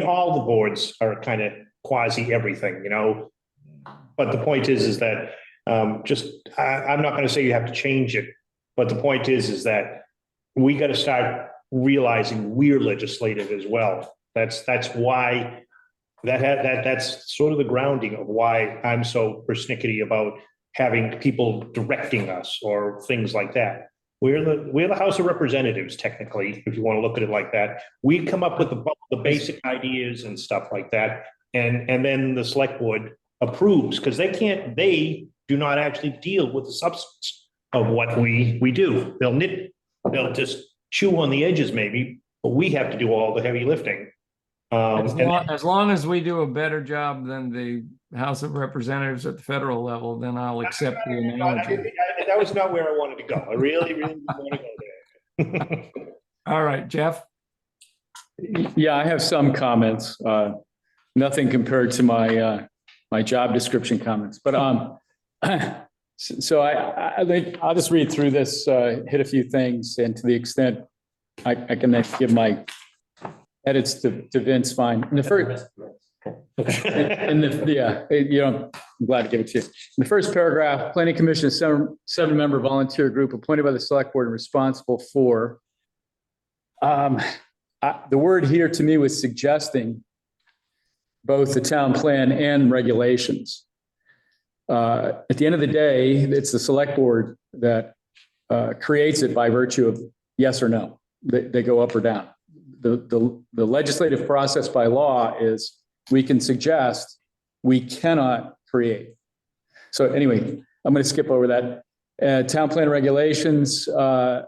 all the boards are kind of quasi everything, you know. But the point is that I'm not going to say you have to change it, but the point is that we got to start realizing we're legislative as well. That's why that's sort of the grounding of why I'm so persnickety about having people directing us or things like that. We're the House of Representatives, technically, if you want to look at it like that. We come up with the basic ideas and stuff like that, and then the select board approves, because they do not actually deal with the substance of what we do. They'll just chew on the edges maybe, but we have to do all the heavy lifting. As long as we do a better job than the House of Representatives at the federal level, then I'll accept the analogy. That was not where I wanted to go. I really didn't want to go there. All right, Jeff. Yeah, I have some comments. Nothing compared to my my job description comments, but so I think I'll just read through this, hit a few things, and to the extent I can then give my edits to Vince, fine. In the first, I'm glad to give it to you. In the first paragraph, Planning Commission is seven-member volunteer group appointed by the Select Board and responsible for. The word here to me was suggesting both the town plan and regulations. At the end of the day, it's the Select Board that creates it by virtue of yes or no. They go up or down. The legislative process by law is we can suggest, we cannot create. So anyway, I'm going to skip over that. Town plan regulations, I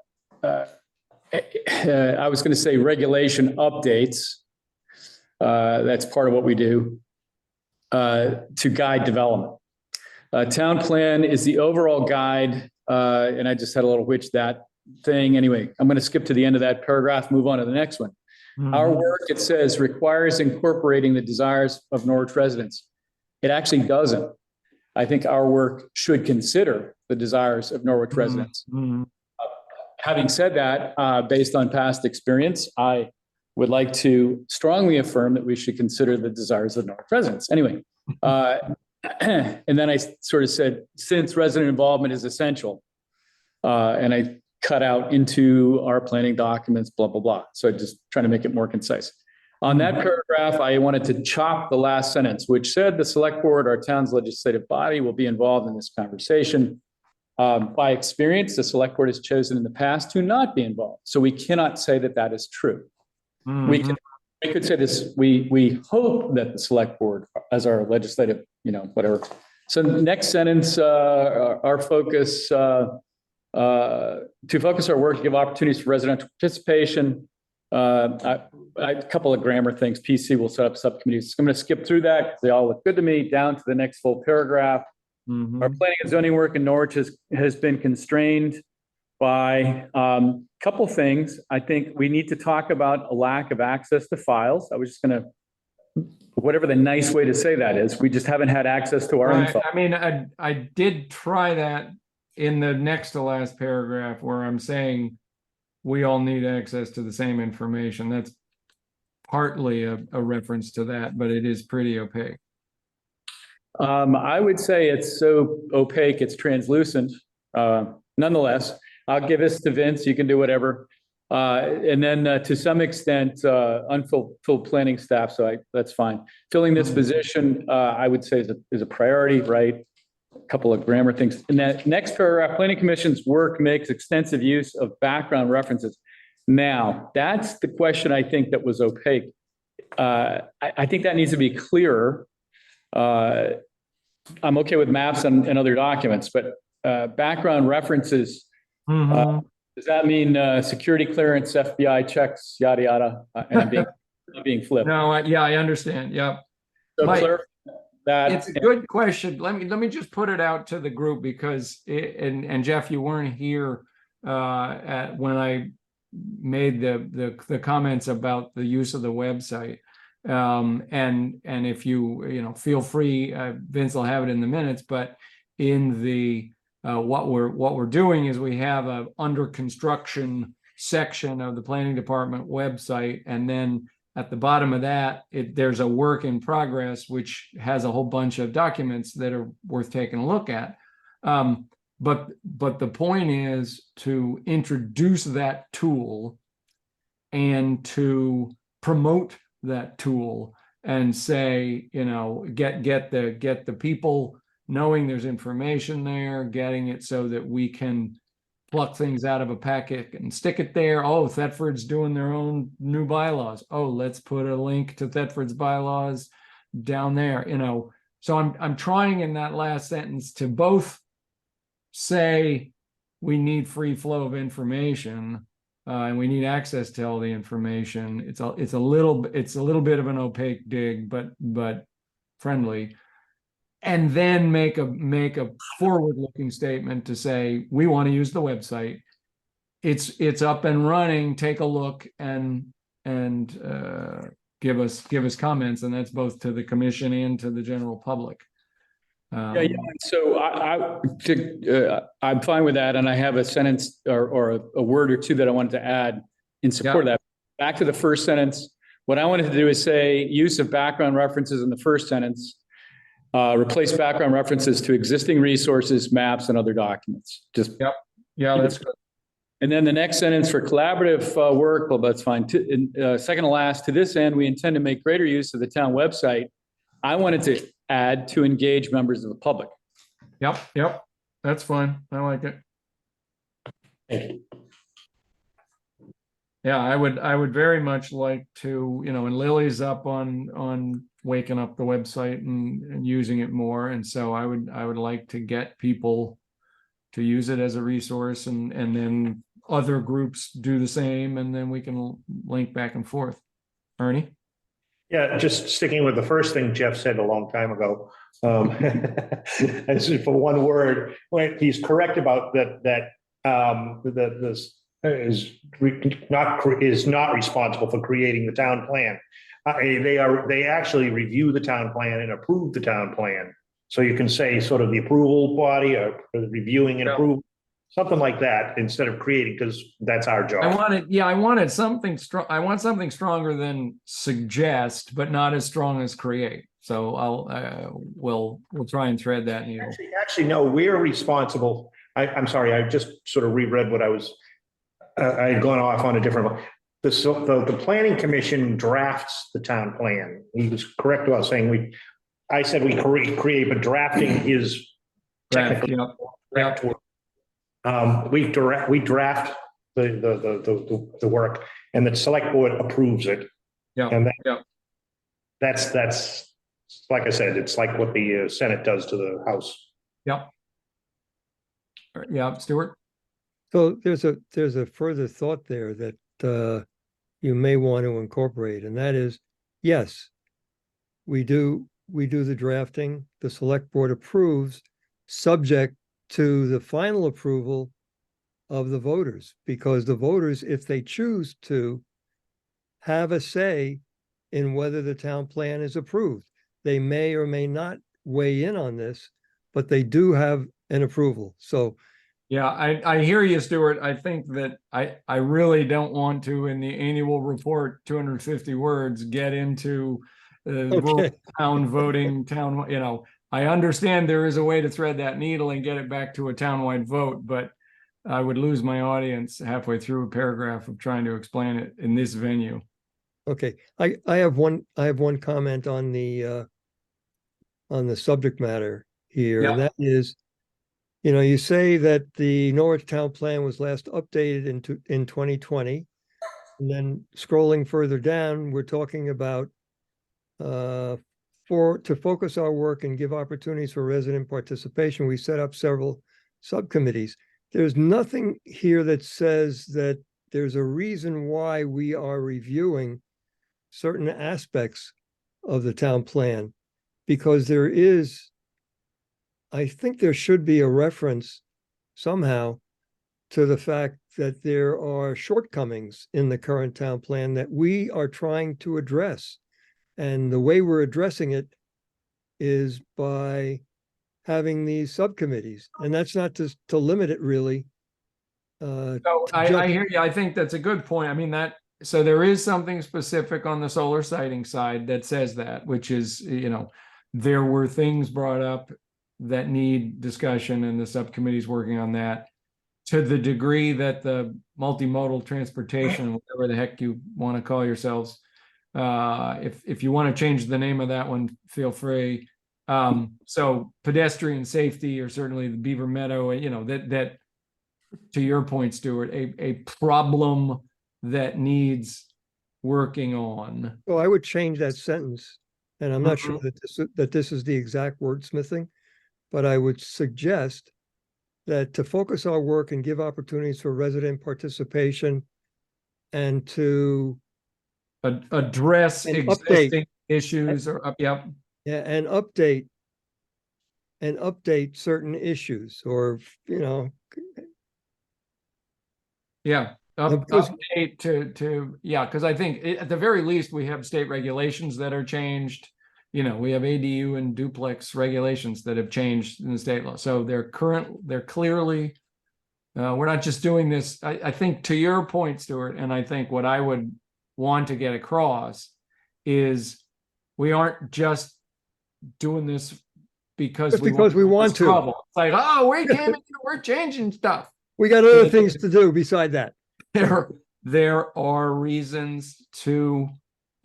was going to say regulation updates. That's part of what we do to guide development. Town plan is the overall guide, and I just had a little which that thing. Anyway, I'm going to skip to the end of that paragraph, move on to the next one. Our work, it says, requires incorporating the desires of Norwich residents. It actually doesn't. I think our work should consider the desires of Norwich residents. Having said that, based on past experience, I would like to strongly affirm that we should consider the desires of Norwich residents. Anyway, and then I sort of said, since resident involvement is essential, and I cut out into our planning documents, blah, blah, blah. So just trying to make it more concise. On that paragraph, I wanted to chop the last sentence, which said the Select Board, our town's legislative body, will be involved in this conversation. By experience, the Select Board has chosen in the past to not be involved. So we cannot say that that is true. We could say this, we hope that the Select Board, as our legislative, whatever. So the next sentence, our focus, to focus our work, give opportunities for residential participation. A couple of grammar things. PC will set up subcommittees. I'm going to skip through that because they all look good to me. Down to the next full paragraph. Our planning and zoning work in Norwich has been constrained by a couple things. I think we need to talk about a lack of access to files. I was just going to, whatever the nice way to say that is, we just haven't had access to our info. I mean, I did try that in the next to last paragraph where I'm saying we all need access to the same information. That's partly a reference to that, but it is pretty opaque. I would say it's so opaque, it's translucent. Nonetheless, I'll give this to Vince. You can do whatever. And then to some extent, unfulfilled planning staff. So that's fine. Filling this position, I would say is a priority, right? couple of grammar things. In that next paragraph, planning commission's work makes extensive use of background references. Now, that's the question I think that was opaque. I think that needs to be clearer. I'm okay with maps and other documents, but background references, does that mean security clearance, FBI checks, yada, yada? And I'm being flipped. No, yeah, I understand. Yeah. So Mike, clarify that. It's a good question. Let me just put it out to the group because and Jeff, you weren't here when I made the comments about the use of the website. And if you feel free, Vince will have it in the minutes, but in the what we're doing is we have a under construction section of the planning department website, and then at the bottom of that, there's a work in progress, which has a whole bunch of documents that are worth taking a look at. But the point is to introduce that tool and to promote that tool and say, get the people knowing there's information there, getting it so that we can pluck things out of a packet and stick it there. Oh, Thetford's doing their own new bylaws. Oh, let's put a link to Thetford's bylaws down there, So I'm trying in that last sentence to both say we need free flow of information and we need access to all the information. It's a little bit of an opaque dig, but friendly. And then make a forward-looking statement to say we want to use the website. It's up and running. Take a look and give us comments, and that's both to the commission and to the general public. Yeah. So I'm fine with that, and I have a sentence or a word or two that I wanted to add in support of that. Back to the first sentence. What I wanted to do is say use of background references in the first sentence. Replace background references to existing resources, maps, and other documents. Yeah, that's good. And then the next sentence for collaborative work, well, that's fine. Second to last, to this end, we intend to make greater use of the town website. I wanted to add to engage members of the public. Yep. That's fine. I like it. Thank you. Yeah, I would very much like to, and Lily's up on waking up the website and using it more. And so I would like to get people to use it as a resource, and then other groups do the same, and then we can link back and forth. Ernie? Yeah, just sticking with the first thing Jeff said a long time ago. As for one word, when he's correct about that this is not responsible for creating the town plan. They actually review the town plan and approve the town plan. So you can say sort of the approval body or reviewing and approve, something like that, instead of creating, because that's our job. I wanted something strong. I want something stronger than suggest, but not as strong as create. So we'll try and thread that needle. Actually, no, we're responsible. I'm sorry, I just sort of reread what I had gone off on a different one. The planning commission drafts the town plan. He was correct about saying I said we create, but drafting is technically correct work. We draft the work, and the select board approves it. And that's like I said, it's like what the Senate does to the House. Yeah, Stuart. So there's a further thought there that you may want to incorporate, and that is, yes, we do the drafting, the select board approves, subject to the final approval of the voters, because the voters, if they choose to, have a say in whether the town plan is approved. They may or may not weigh in on this, but they do have an approval. So yeah, I hear you, Stuart. I think that I really don't want to, in the annual report, 250 words, get into rural town voting, I understand there is a way to thread that needle and get it back to a townwide vote, but I would lose my audience halfway through a paragraph of trying to explain it in this venue. Okay, I have one comment on the subject matter here, Yeah. and that is, you say that the Norwich Town Plan was last updated in 2020. And then scrolling further down, we're talking about to focus our work and give opportunities for resident participation, we set up several subcommittees. There's nothing here that says that there's a reason why we are reviewing certain aspects of the town plan, because I think there should be a reference somehow to the fact that there are shortcomings in the current town plan that we are trying to address. And the way we're addressing it is by having these subcommittees, and that's not to limit it really. So I hear you. I think that's a good point. I mean, so there is something specific on the solar sighting side that says that, which is, there were things brought up that need discussion, and the subcommittee's working on that. To the degree that the multimodal transportation, whatever the heck you want to call yourselves, if you want to change the name of that one, feel free. So pedestrian safety, or certainly the Beaver Meadow, that to your point, Stuart, a problem that needs working on. Well, I would change that sentence, and I'm not sure that this is the exact wordsmithing, but I would suggest that to focus our work and give opportunities for resident participation and to address and existing issues and update certain issues, or update because I think at the very least we have state regulations that are changed. We have ADU and duplex regulations that have changed in the state law. So they're clearly, we're not just doing this. I think to your point, Stuart, and I think what I would want to get across is we aren't just doing this because we want to. Trouble. It's like, oh, we came in here, we're changing stuff. We got other things to do beside that. There are reasons to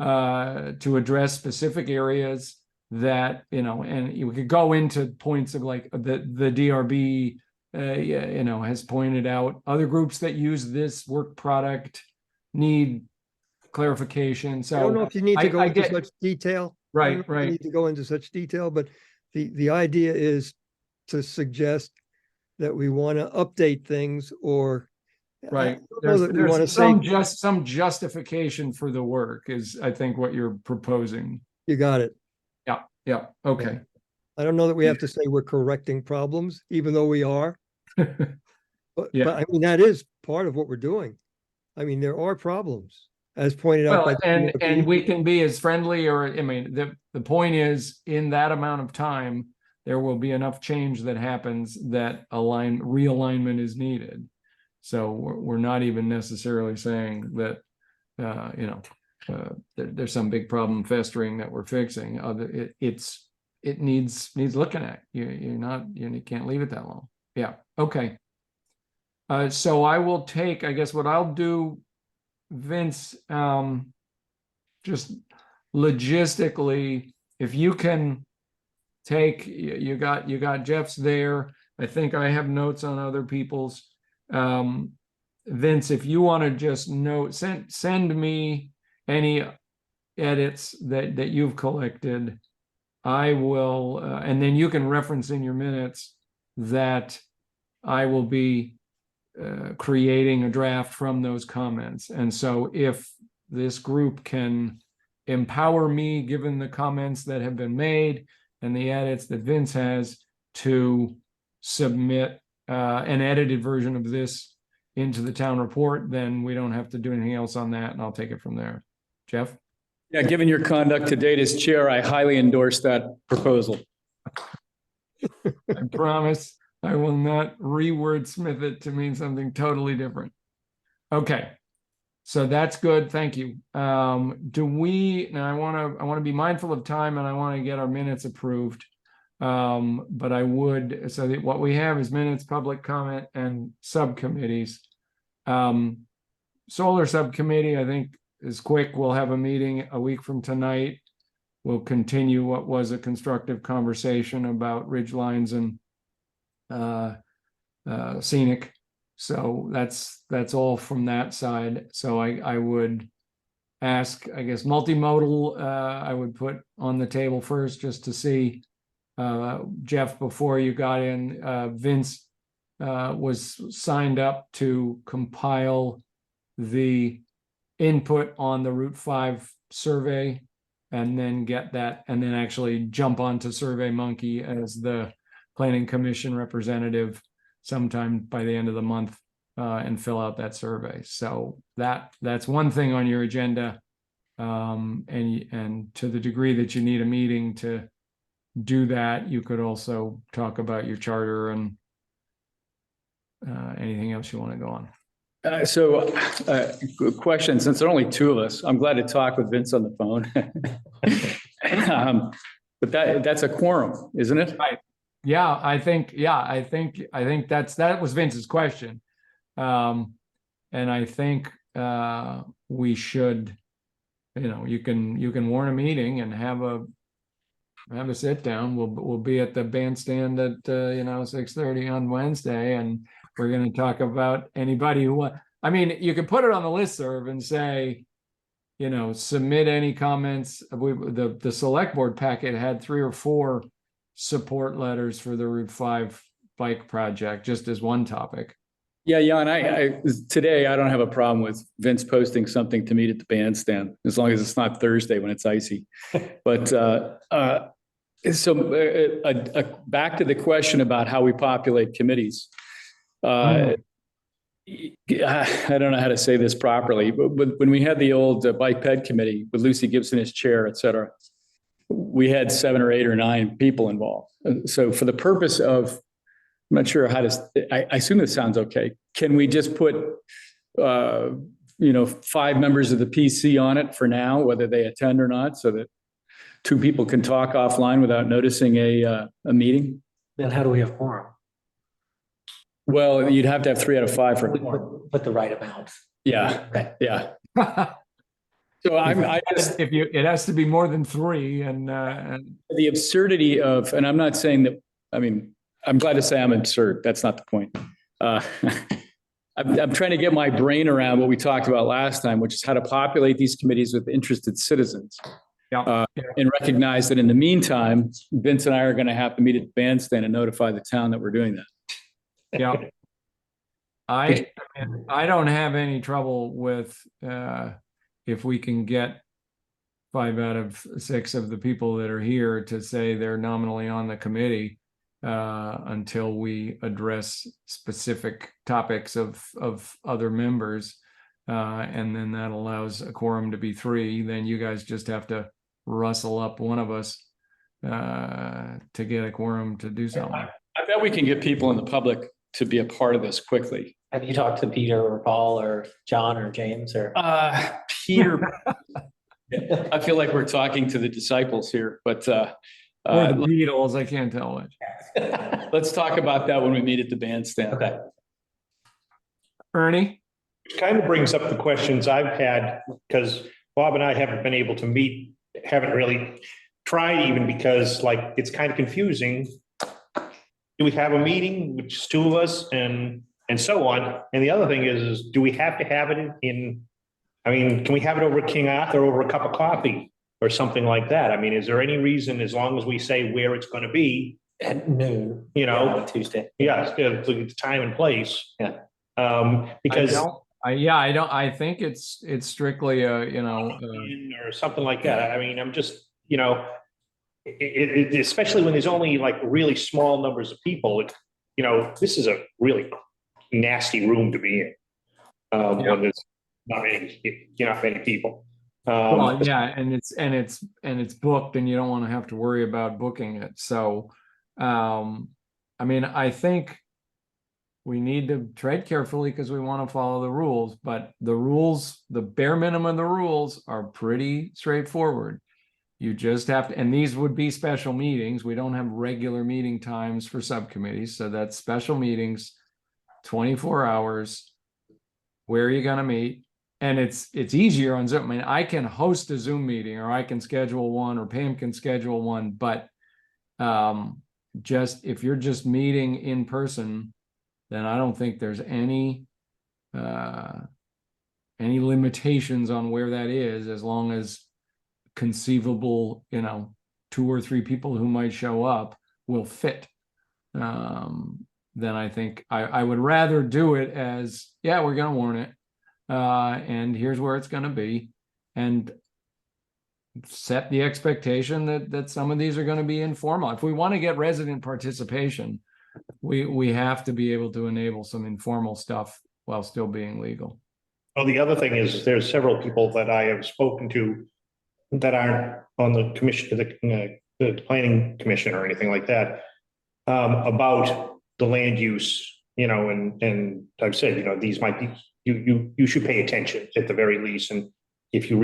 address specific areas that, and you could go into points of like the DRB, has pointed out other groups that use this work product need clarification. So I don't know if you need to go into such detail. Right. You need to go into such detail, but the idea is to suggest that we want to update things, or right. There's some justification for the work is, I think, what you're proposing. You got it. Yeah. Okay. I don't know that we have to say we're correcting problems, even though we are. But I mean, that is part of what we're doing. I mean, there are problems, as pointed out by and we can be as friendly, or I mean, the point is, in that amount of time, there will be enough change that happens that realignment is needed. So we're not even necessarily saying that, there's some big problem festering that we're fixing. It needs looking at. You can't leave it that long. Yeah. Okay. So I will take, I guess what I'll do, Vince, just logistically, if you can take, you got Jeff's there. I think I have notes on other people's. Vince, if you want to just send me any edits that you've collected, I will, and then you can reference in your minutes that I will be creating a draft from those comments. And so if this group can empower me, given the comments that have been made and the edits that Vince has, to submit an edited version of this into the town report, then we don't have to do anything else on that, and I'll take it from there. Jeff? Yeah, given your conduct to date as chair, I highly endorse that proposal. I promise I will not re-wordsmith it to mean something totally different. Okay, so that's good. Thank you. Now I want to be mindful of time, and I want to get our minutes approved. But I would, so that what we have is minutes, public comment, and subcommittees. Solar subcommittee, I think, is quick. We'll have a meeting a week from tonight. we'll continue what was a constructive conversation about ridge lines and scenic. So that's all from that side. So I would ask, I guess, multimodal, I would put on the table first just to see, Jeff, before you got in, Vince was signed up to compile the input on the Route 5 survey and then get that, and then actually jump onto Survey Monkey as the Planning Commission representative sometime by the end of the month, and fill out that survey. So that's one thing on your agenda. And to the degree that you need a meeting to do that, you could also talk about your charter and anything else you want to go on. Good question, since there are only two of us, I'm glad to talk with Vince on the phone. But that's a quorum, isn't it? Right. Yeah, I think that was Vince's question. And I think we should, you can warn a meeting and have a sit down. We'll be at the bandstand at 6:30 on Wednesday, and we're going to talk about anybody who you can put it on the listserv and say, submit any comments. The select board packet had 3 or 4 support letters for the Route 5 bike project, just as one topic. Yeah, Jan, today I don't have a problem with Vince posting something to meet at the bandstand, as long as it's not Thursday when it's icy. But back to the question about how we populate committees. I don't know how to say this properly, but when we had the old bike ped committee with Lucy Gibson as chair, et cetera, we had 7 or 8 or 9 people involved. So for the purpose of, I'm not sure how to, I assume this sounds okay. Can we just put, 5 members of the PC on it for now, whether they attend or not, so that 2 people can talk offline without noticing a meeting? Then how do we have quorum? Well, you'd have to have 3 out of 5 for quorum. Put the right amount. Yeah, Okay. yeah. So I just, it has to be more than 3, and the absurdity of, and I'm not saying that, I'm glad to say I'm absurd. That's not the point. I'm trying to get my brain around what we talked about last time, which is how to populate these committees with interested citizens. Yeah. And recognize that in the meantime, Vince and I are going to have to meet at the bandstand and notify the town that we're doing that. Yeah. I don't have any trouble with if we can get 5 out of 6 of the people that are here to say they're nominally on the committee until we address specific topics of other members. And then that allows a quorum to be 3. Then you guys just have to rustle up one of us to get a quorum to do something. I bet we can get people in the public to be a part of this quickly. Have you talked to Peter or Paul or John or James or? Peter, I feel like we're talking to the disciples here, but Or the Beatles, I can't tell which. let's talk about that when we meet at the bandstand. Okay. Ernie? Which kind of brings up the questions I've had, because Bob and I haven't been able to meet, haven't really tried even, because it's kind of confusing. Do we have a meeting, which is 2 of us and so on? And the other thing is do we have to have it can we have it over King Arthur over a cup of coffee or something like that? Is there any reason, as long as we say where it's going to be? At noon. On Tuesday. Yeah, the time and place. Yeah. Because I think it's strictly or something like that. I'm just, especially when there's only really small numbers of people, this is a really nasty room to be in. When there's not many people. And it's booked, and you don't want to have to worry about booking it. So, I think we need to tread carefully because we want to follow the rules, but the bare minimum of the rules are pretty straightforward. You just have to, and these would be special meetings. We don't have regular meeting times for subcommittees. So that's special meetings, 24 hours. Where are you going to meet? and it's easier on Zoom. I mean, I can host a Zoom meeting, or I can schedule one, or Pam can schedule one, but just if you're just meeting in person, then I don't think there's any limitations on where that is, as long as conceivable, 2 or 3 people who might show up will fit. Then I think I would rather do it as, yeah, we're going to warn it. And here's where it's going to be, and set the expectation that some of these are going to be informal. If we want to get resident participation, we have to be able to enable some informal stuff while still being legal. Well, the other thing is, there's several people that I have spoken to that aren't on the commission, the planning commission or anything like that, about the land use, and I've said, these might be, you should pay attention at the very least. And if we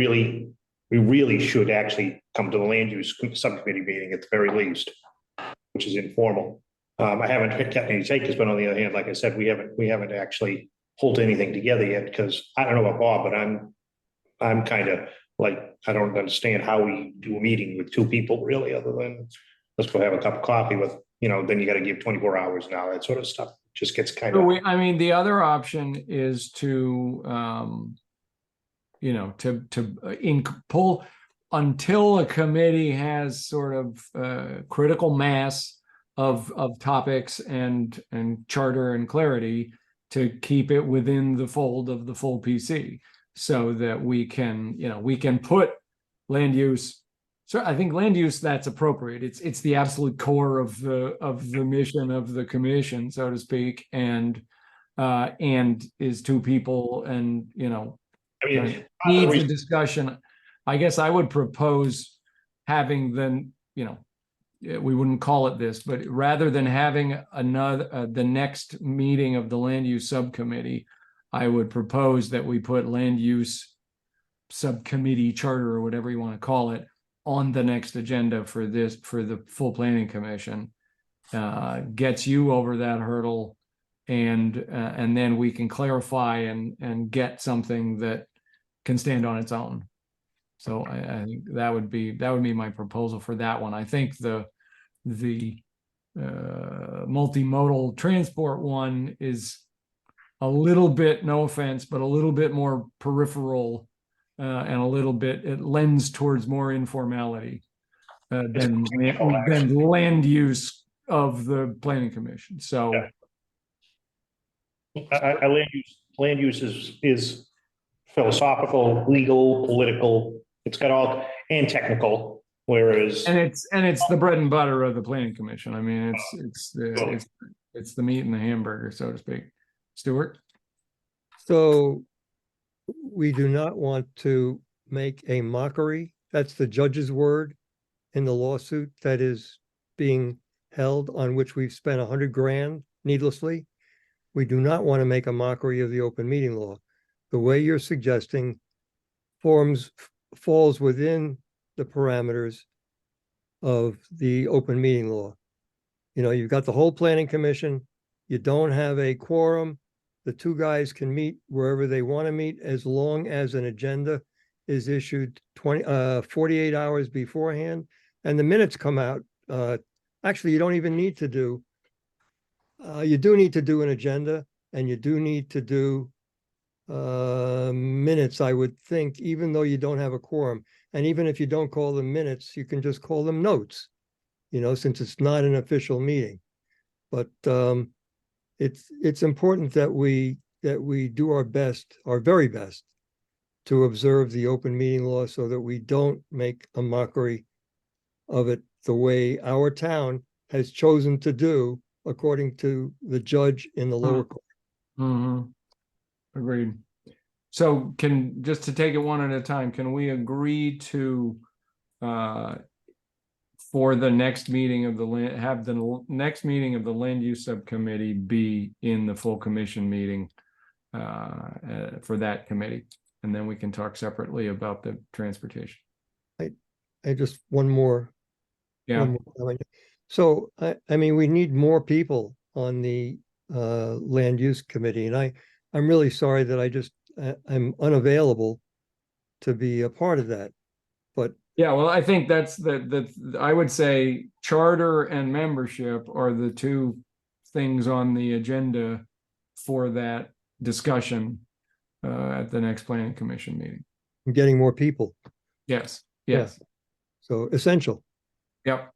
really should actually come to the land use subcommittee meeting at the very least, which is informal. I haven't gotten any takers, but on the other hand, like I said, we haven't actually pulled anything together yet, because I don't know about Bob, but I'm kind of like, I don't understand how we do a meeting with 2 people really, other than let's go have a cup of coffee with, then you got to give 24 hours now, that sort of stuff just gets kind of. The other option is to, pull until a committee has sort of critical mass of topics and charter and clarity, to keep it within the fold of the full PC, so that we can put land use. So I think land use, that's appropriate. It's the absolute core of the mission of the commission, so to speak, and is 2 people, and needs a discussion. I guess I would propose having we wouldn't call it this, but rather than having the next meeting of the land use subcommittee, I would propose that we put land use subcommittee charter, or whatever you want to call it, on the next agenda for the full planning commission. Gets you over that hurdle, and then we can clarify and get something that can stand on its own. So I think that would be my proposal for that one. I think the multimodal transport one is a little bit, no offense, but a little bit more peripheral, and a little bit, it lends towards more informality than land use of the planning commission. So land use is philosophical, legal, political. It's got all, and technical. Whereas, and it's the bread and butter of the planning commission. I mean, it's the meat and the hamburger, so to speak. Stuart? So we do not want to make a mockery. That's the judge's word in the lawsuit that is being held, on which we've spent $100,000 needlessly. We do not want to make a mockery of the open meeting law. The way you're suggesting falls within the parameters of the open meeting law. You've got the whole planning commission. You don't have a quorum. The 2 guys can meet wherever they want to meet, as long as an agenda is issued 48 hours beforehand, and the minutes come out. Actually, you don't even need to do, you do need to do an agenda, and you do need to do minutes, I would think, even though you don't have a quorum. And even if you don't call them minutes, you can just call them notes, since it's not an official meeting. But it's important that we do our best, our very best, to observe the open meeting law, so that we don't make a mockery of it the way our town has chosen to do, according to the judge in the lower court. Mm-hmm. Agreed. So just to take it one at a time, can we agree to for the next meeting of the next meeting of the land use subcommittee be in the full commission meeting for that committee, and then we can talk separately about the transportation. I just one more. Yeah. One more comment. So I mean, we need more people on the land use committee, and I'm really sorry that I'm unavailable to be a part of that. But Yeah, well, I think that's I would say charter and membership are the two things on the agenda for that discussion at the next planning commission meeting. I'm getting more people. Yes, yes, So essential. yep.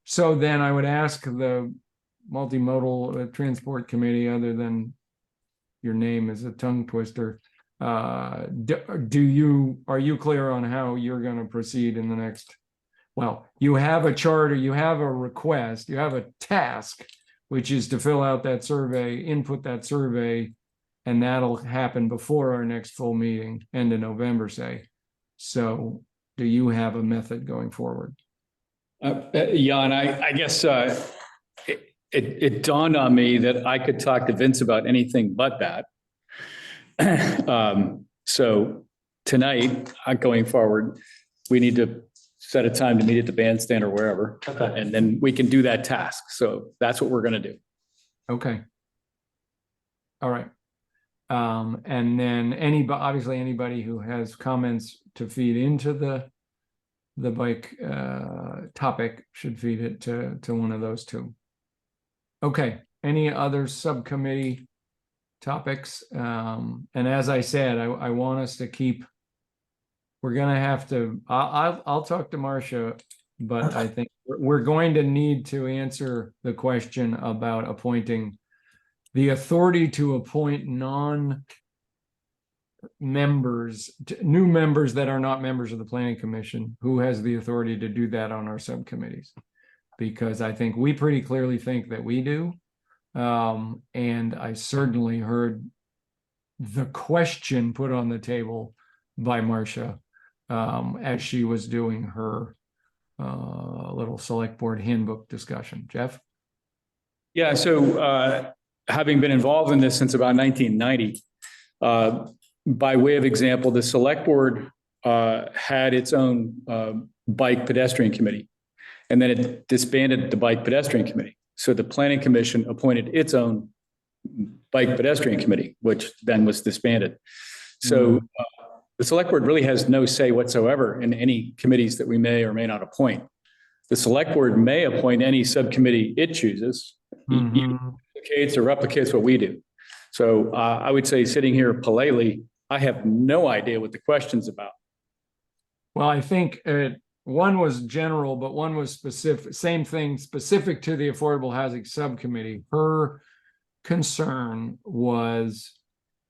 So then I would ask the multimodal transport committee, other than your name is a tongue twister, are you clear on how you're going to proceed in the next? Well, you have a charter, you have a request, you have a task, which is to fill out that survey, input that survey, and that'll happen before our next full meeting, end of November, say. So do you have a method going forward? Jan, I guess it dawned on me that I could talk to Vince about anything but that. So tonight, going forward, we need to set a time to meet at the bandstand or wherever. Okay. And then we can do that task. So that's what we're going to do. Okay. All right. And then obviously anybody who has comments to feed into the bike topic should feed it to one of those two. Okay. Any other subcommittee topics? And as I said, I want us to keep. We're gonna have to. I'll talk to Marcia, but I think we're going to need to answer the question about appointing the authority to appoint non-members, new members that are not members of the planning commission. Who has the authority to do that on our subcommittees? Because I think we pretty clearly think that we do. And I certainly heard the question put on the table by Marcia as she was doing her little select board handbook discussion. Jeff? Yeah, so having been involved in this since about 1990, by way of example, the select board had its own bike pedestrian committee, and then it disbanded the bike pedestrian committee. So the planning commission appointed its own bike pedestrian committee, which then was disbanded. So the select board really has no say whatsoever in any committees that we may or may not appoint. The select board may appoint any subcommittee it chooses, duplicates or replicates what we do. So I would say, sitting here politely, I have no idea what the question's about. Well, I think one was general, but one was specific, same thing, specific to the Affordable Housing Subcommittee. Her concern was,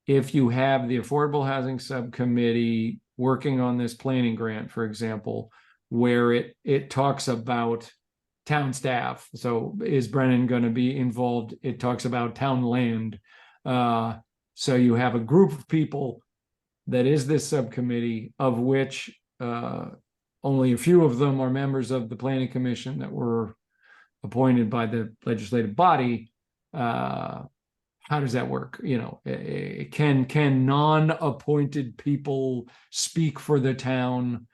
if you have the Affordable Housing Subcommittee working on this planning grant, for example, where it talks about town staff. So is Brennan going to be involved? It talks about town land. So you have a group of people that is this subcommittee, of which only a few of them are members of the planning commission that were appointed by the legislative body. How does that work? You know, can non-appointed people speak for the town,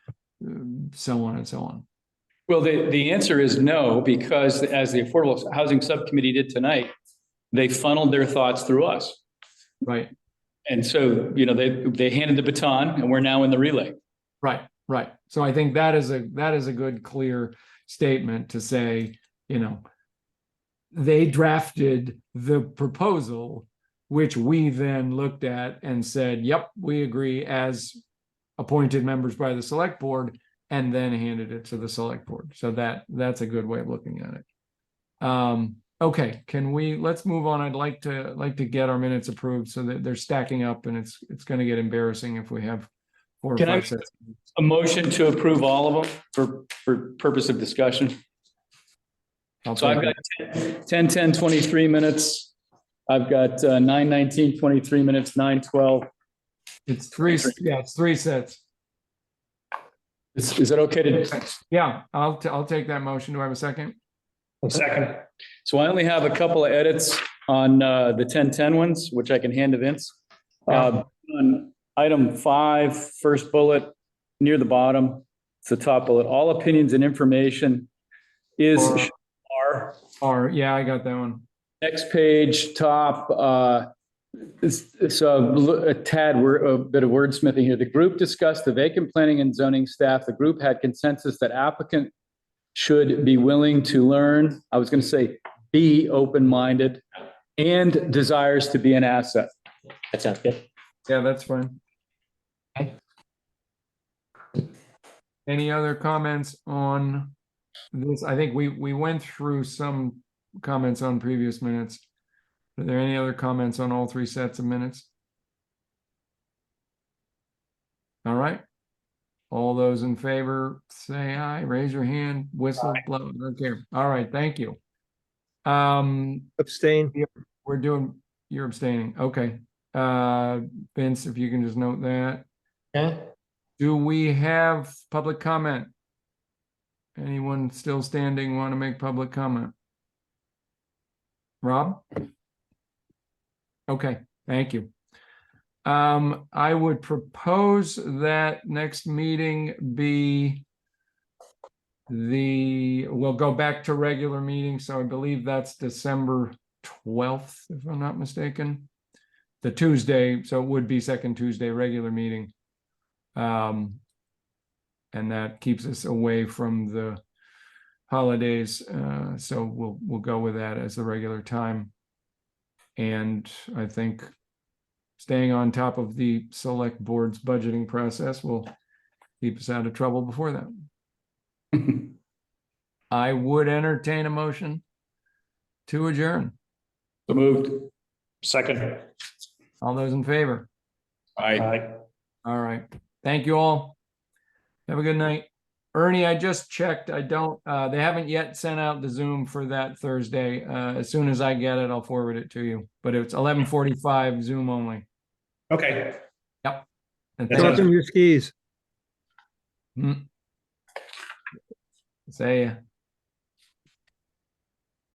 so on and so on? Well, the answer is no, because as the Affordable Housing Subcommittee did tonight, they funneled their thoughts through us. Right. And so, you know, they handed the baton, and we're now in the relay. Right. Right. So I think that is a good, clear statement to say, you know, they drafted the proposal, which we then looked at and said, yep, we agree, as appointed members by the select board, and then handed it to the select board. So that's a good way of looking at it. Okay, let's move on. I'd like to get our minutes approved so that they're stacking up, and it's going to get embarrassing if we have 4 or 5 sets. A motion to approve all of them for purpose of discussion. So I've got 10:10:23 minutes. I've got 9:19:23 minutes, 9:12. It's 3. Yeah, it's 3 sets. Is that okay to? Yeah, I'll take that motion. Do I have a second? A second. So I only have a couple of edits on the 10:10 ones, which I can hand to Vince. On item 5, first bullet, near the bottom, it's the top bullet. All opinions and information are. Yeah, I got that one. Next page, top, So a tad, we're a bit of wordsmithing here. The group discussed the vacant planning and zoning staff. The group had consensus that applicant should be willing to learn. I was going to say, be open-minded and desires to be an asset. That sounds good. Yeah, that's fine. Okay. Any other comments on this? I think we went through some comments on previous minutes. Are there any other comments on all three sets of minutes? All right. All those in favor, say aye, raise your hand, whistle, blow, I don't care. All right, thank you. Abstain. We're doing, you're abstaining, okay. Vince, if you can just note that. Okay. Do we have public comment? Anyone still standing want to make public comment? Rob? Okay, thank you. I would propose that next meeting be we'll go back to regular meeting, so I believe that's December 12th, if I'm not mistaken. The Tuesday, so it would be second Tuesday, regular meeting. And that keeps us away from the holidays, so we'll go with that as the regular time. And I think staying on top of the select board's budgeting process will keep us out of trouble before that. I would entertain a motion to adjourn. So moved. Second. All those in favor? Aye. All right. Thank you all. Have a good night. Ernie, I just checked. I don't, they haven't yet sent out the Zoom for that Thursday. As soon as I get it, I'll forward it to you, but it's 11:45 Zoom only. Okay. Yep. And That's thank Sharpen your skis. you. Say ya.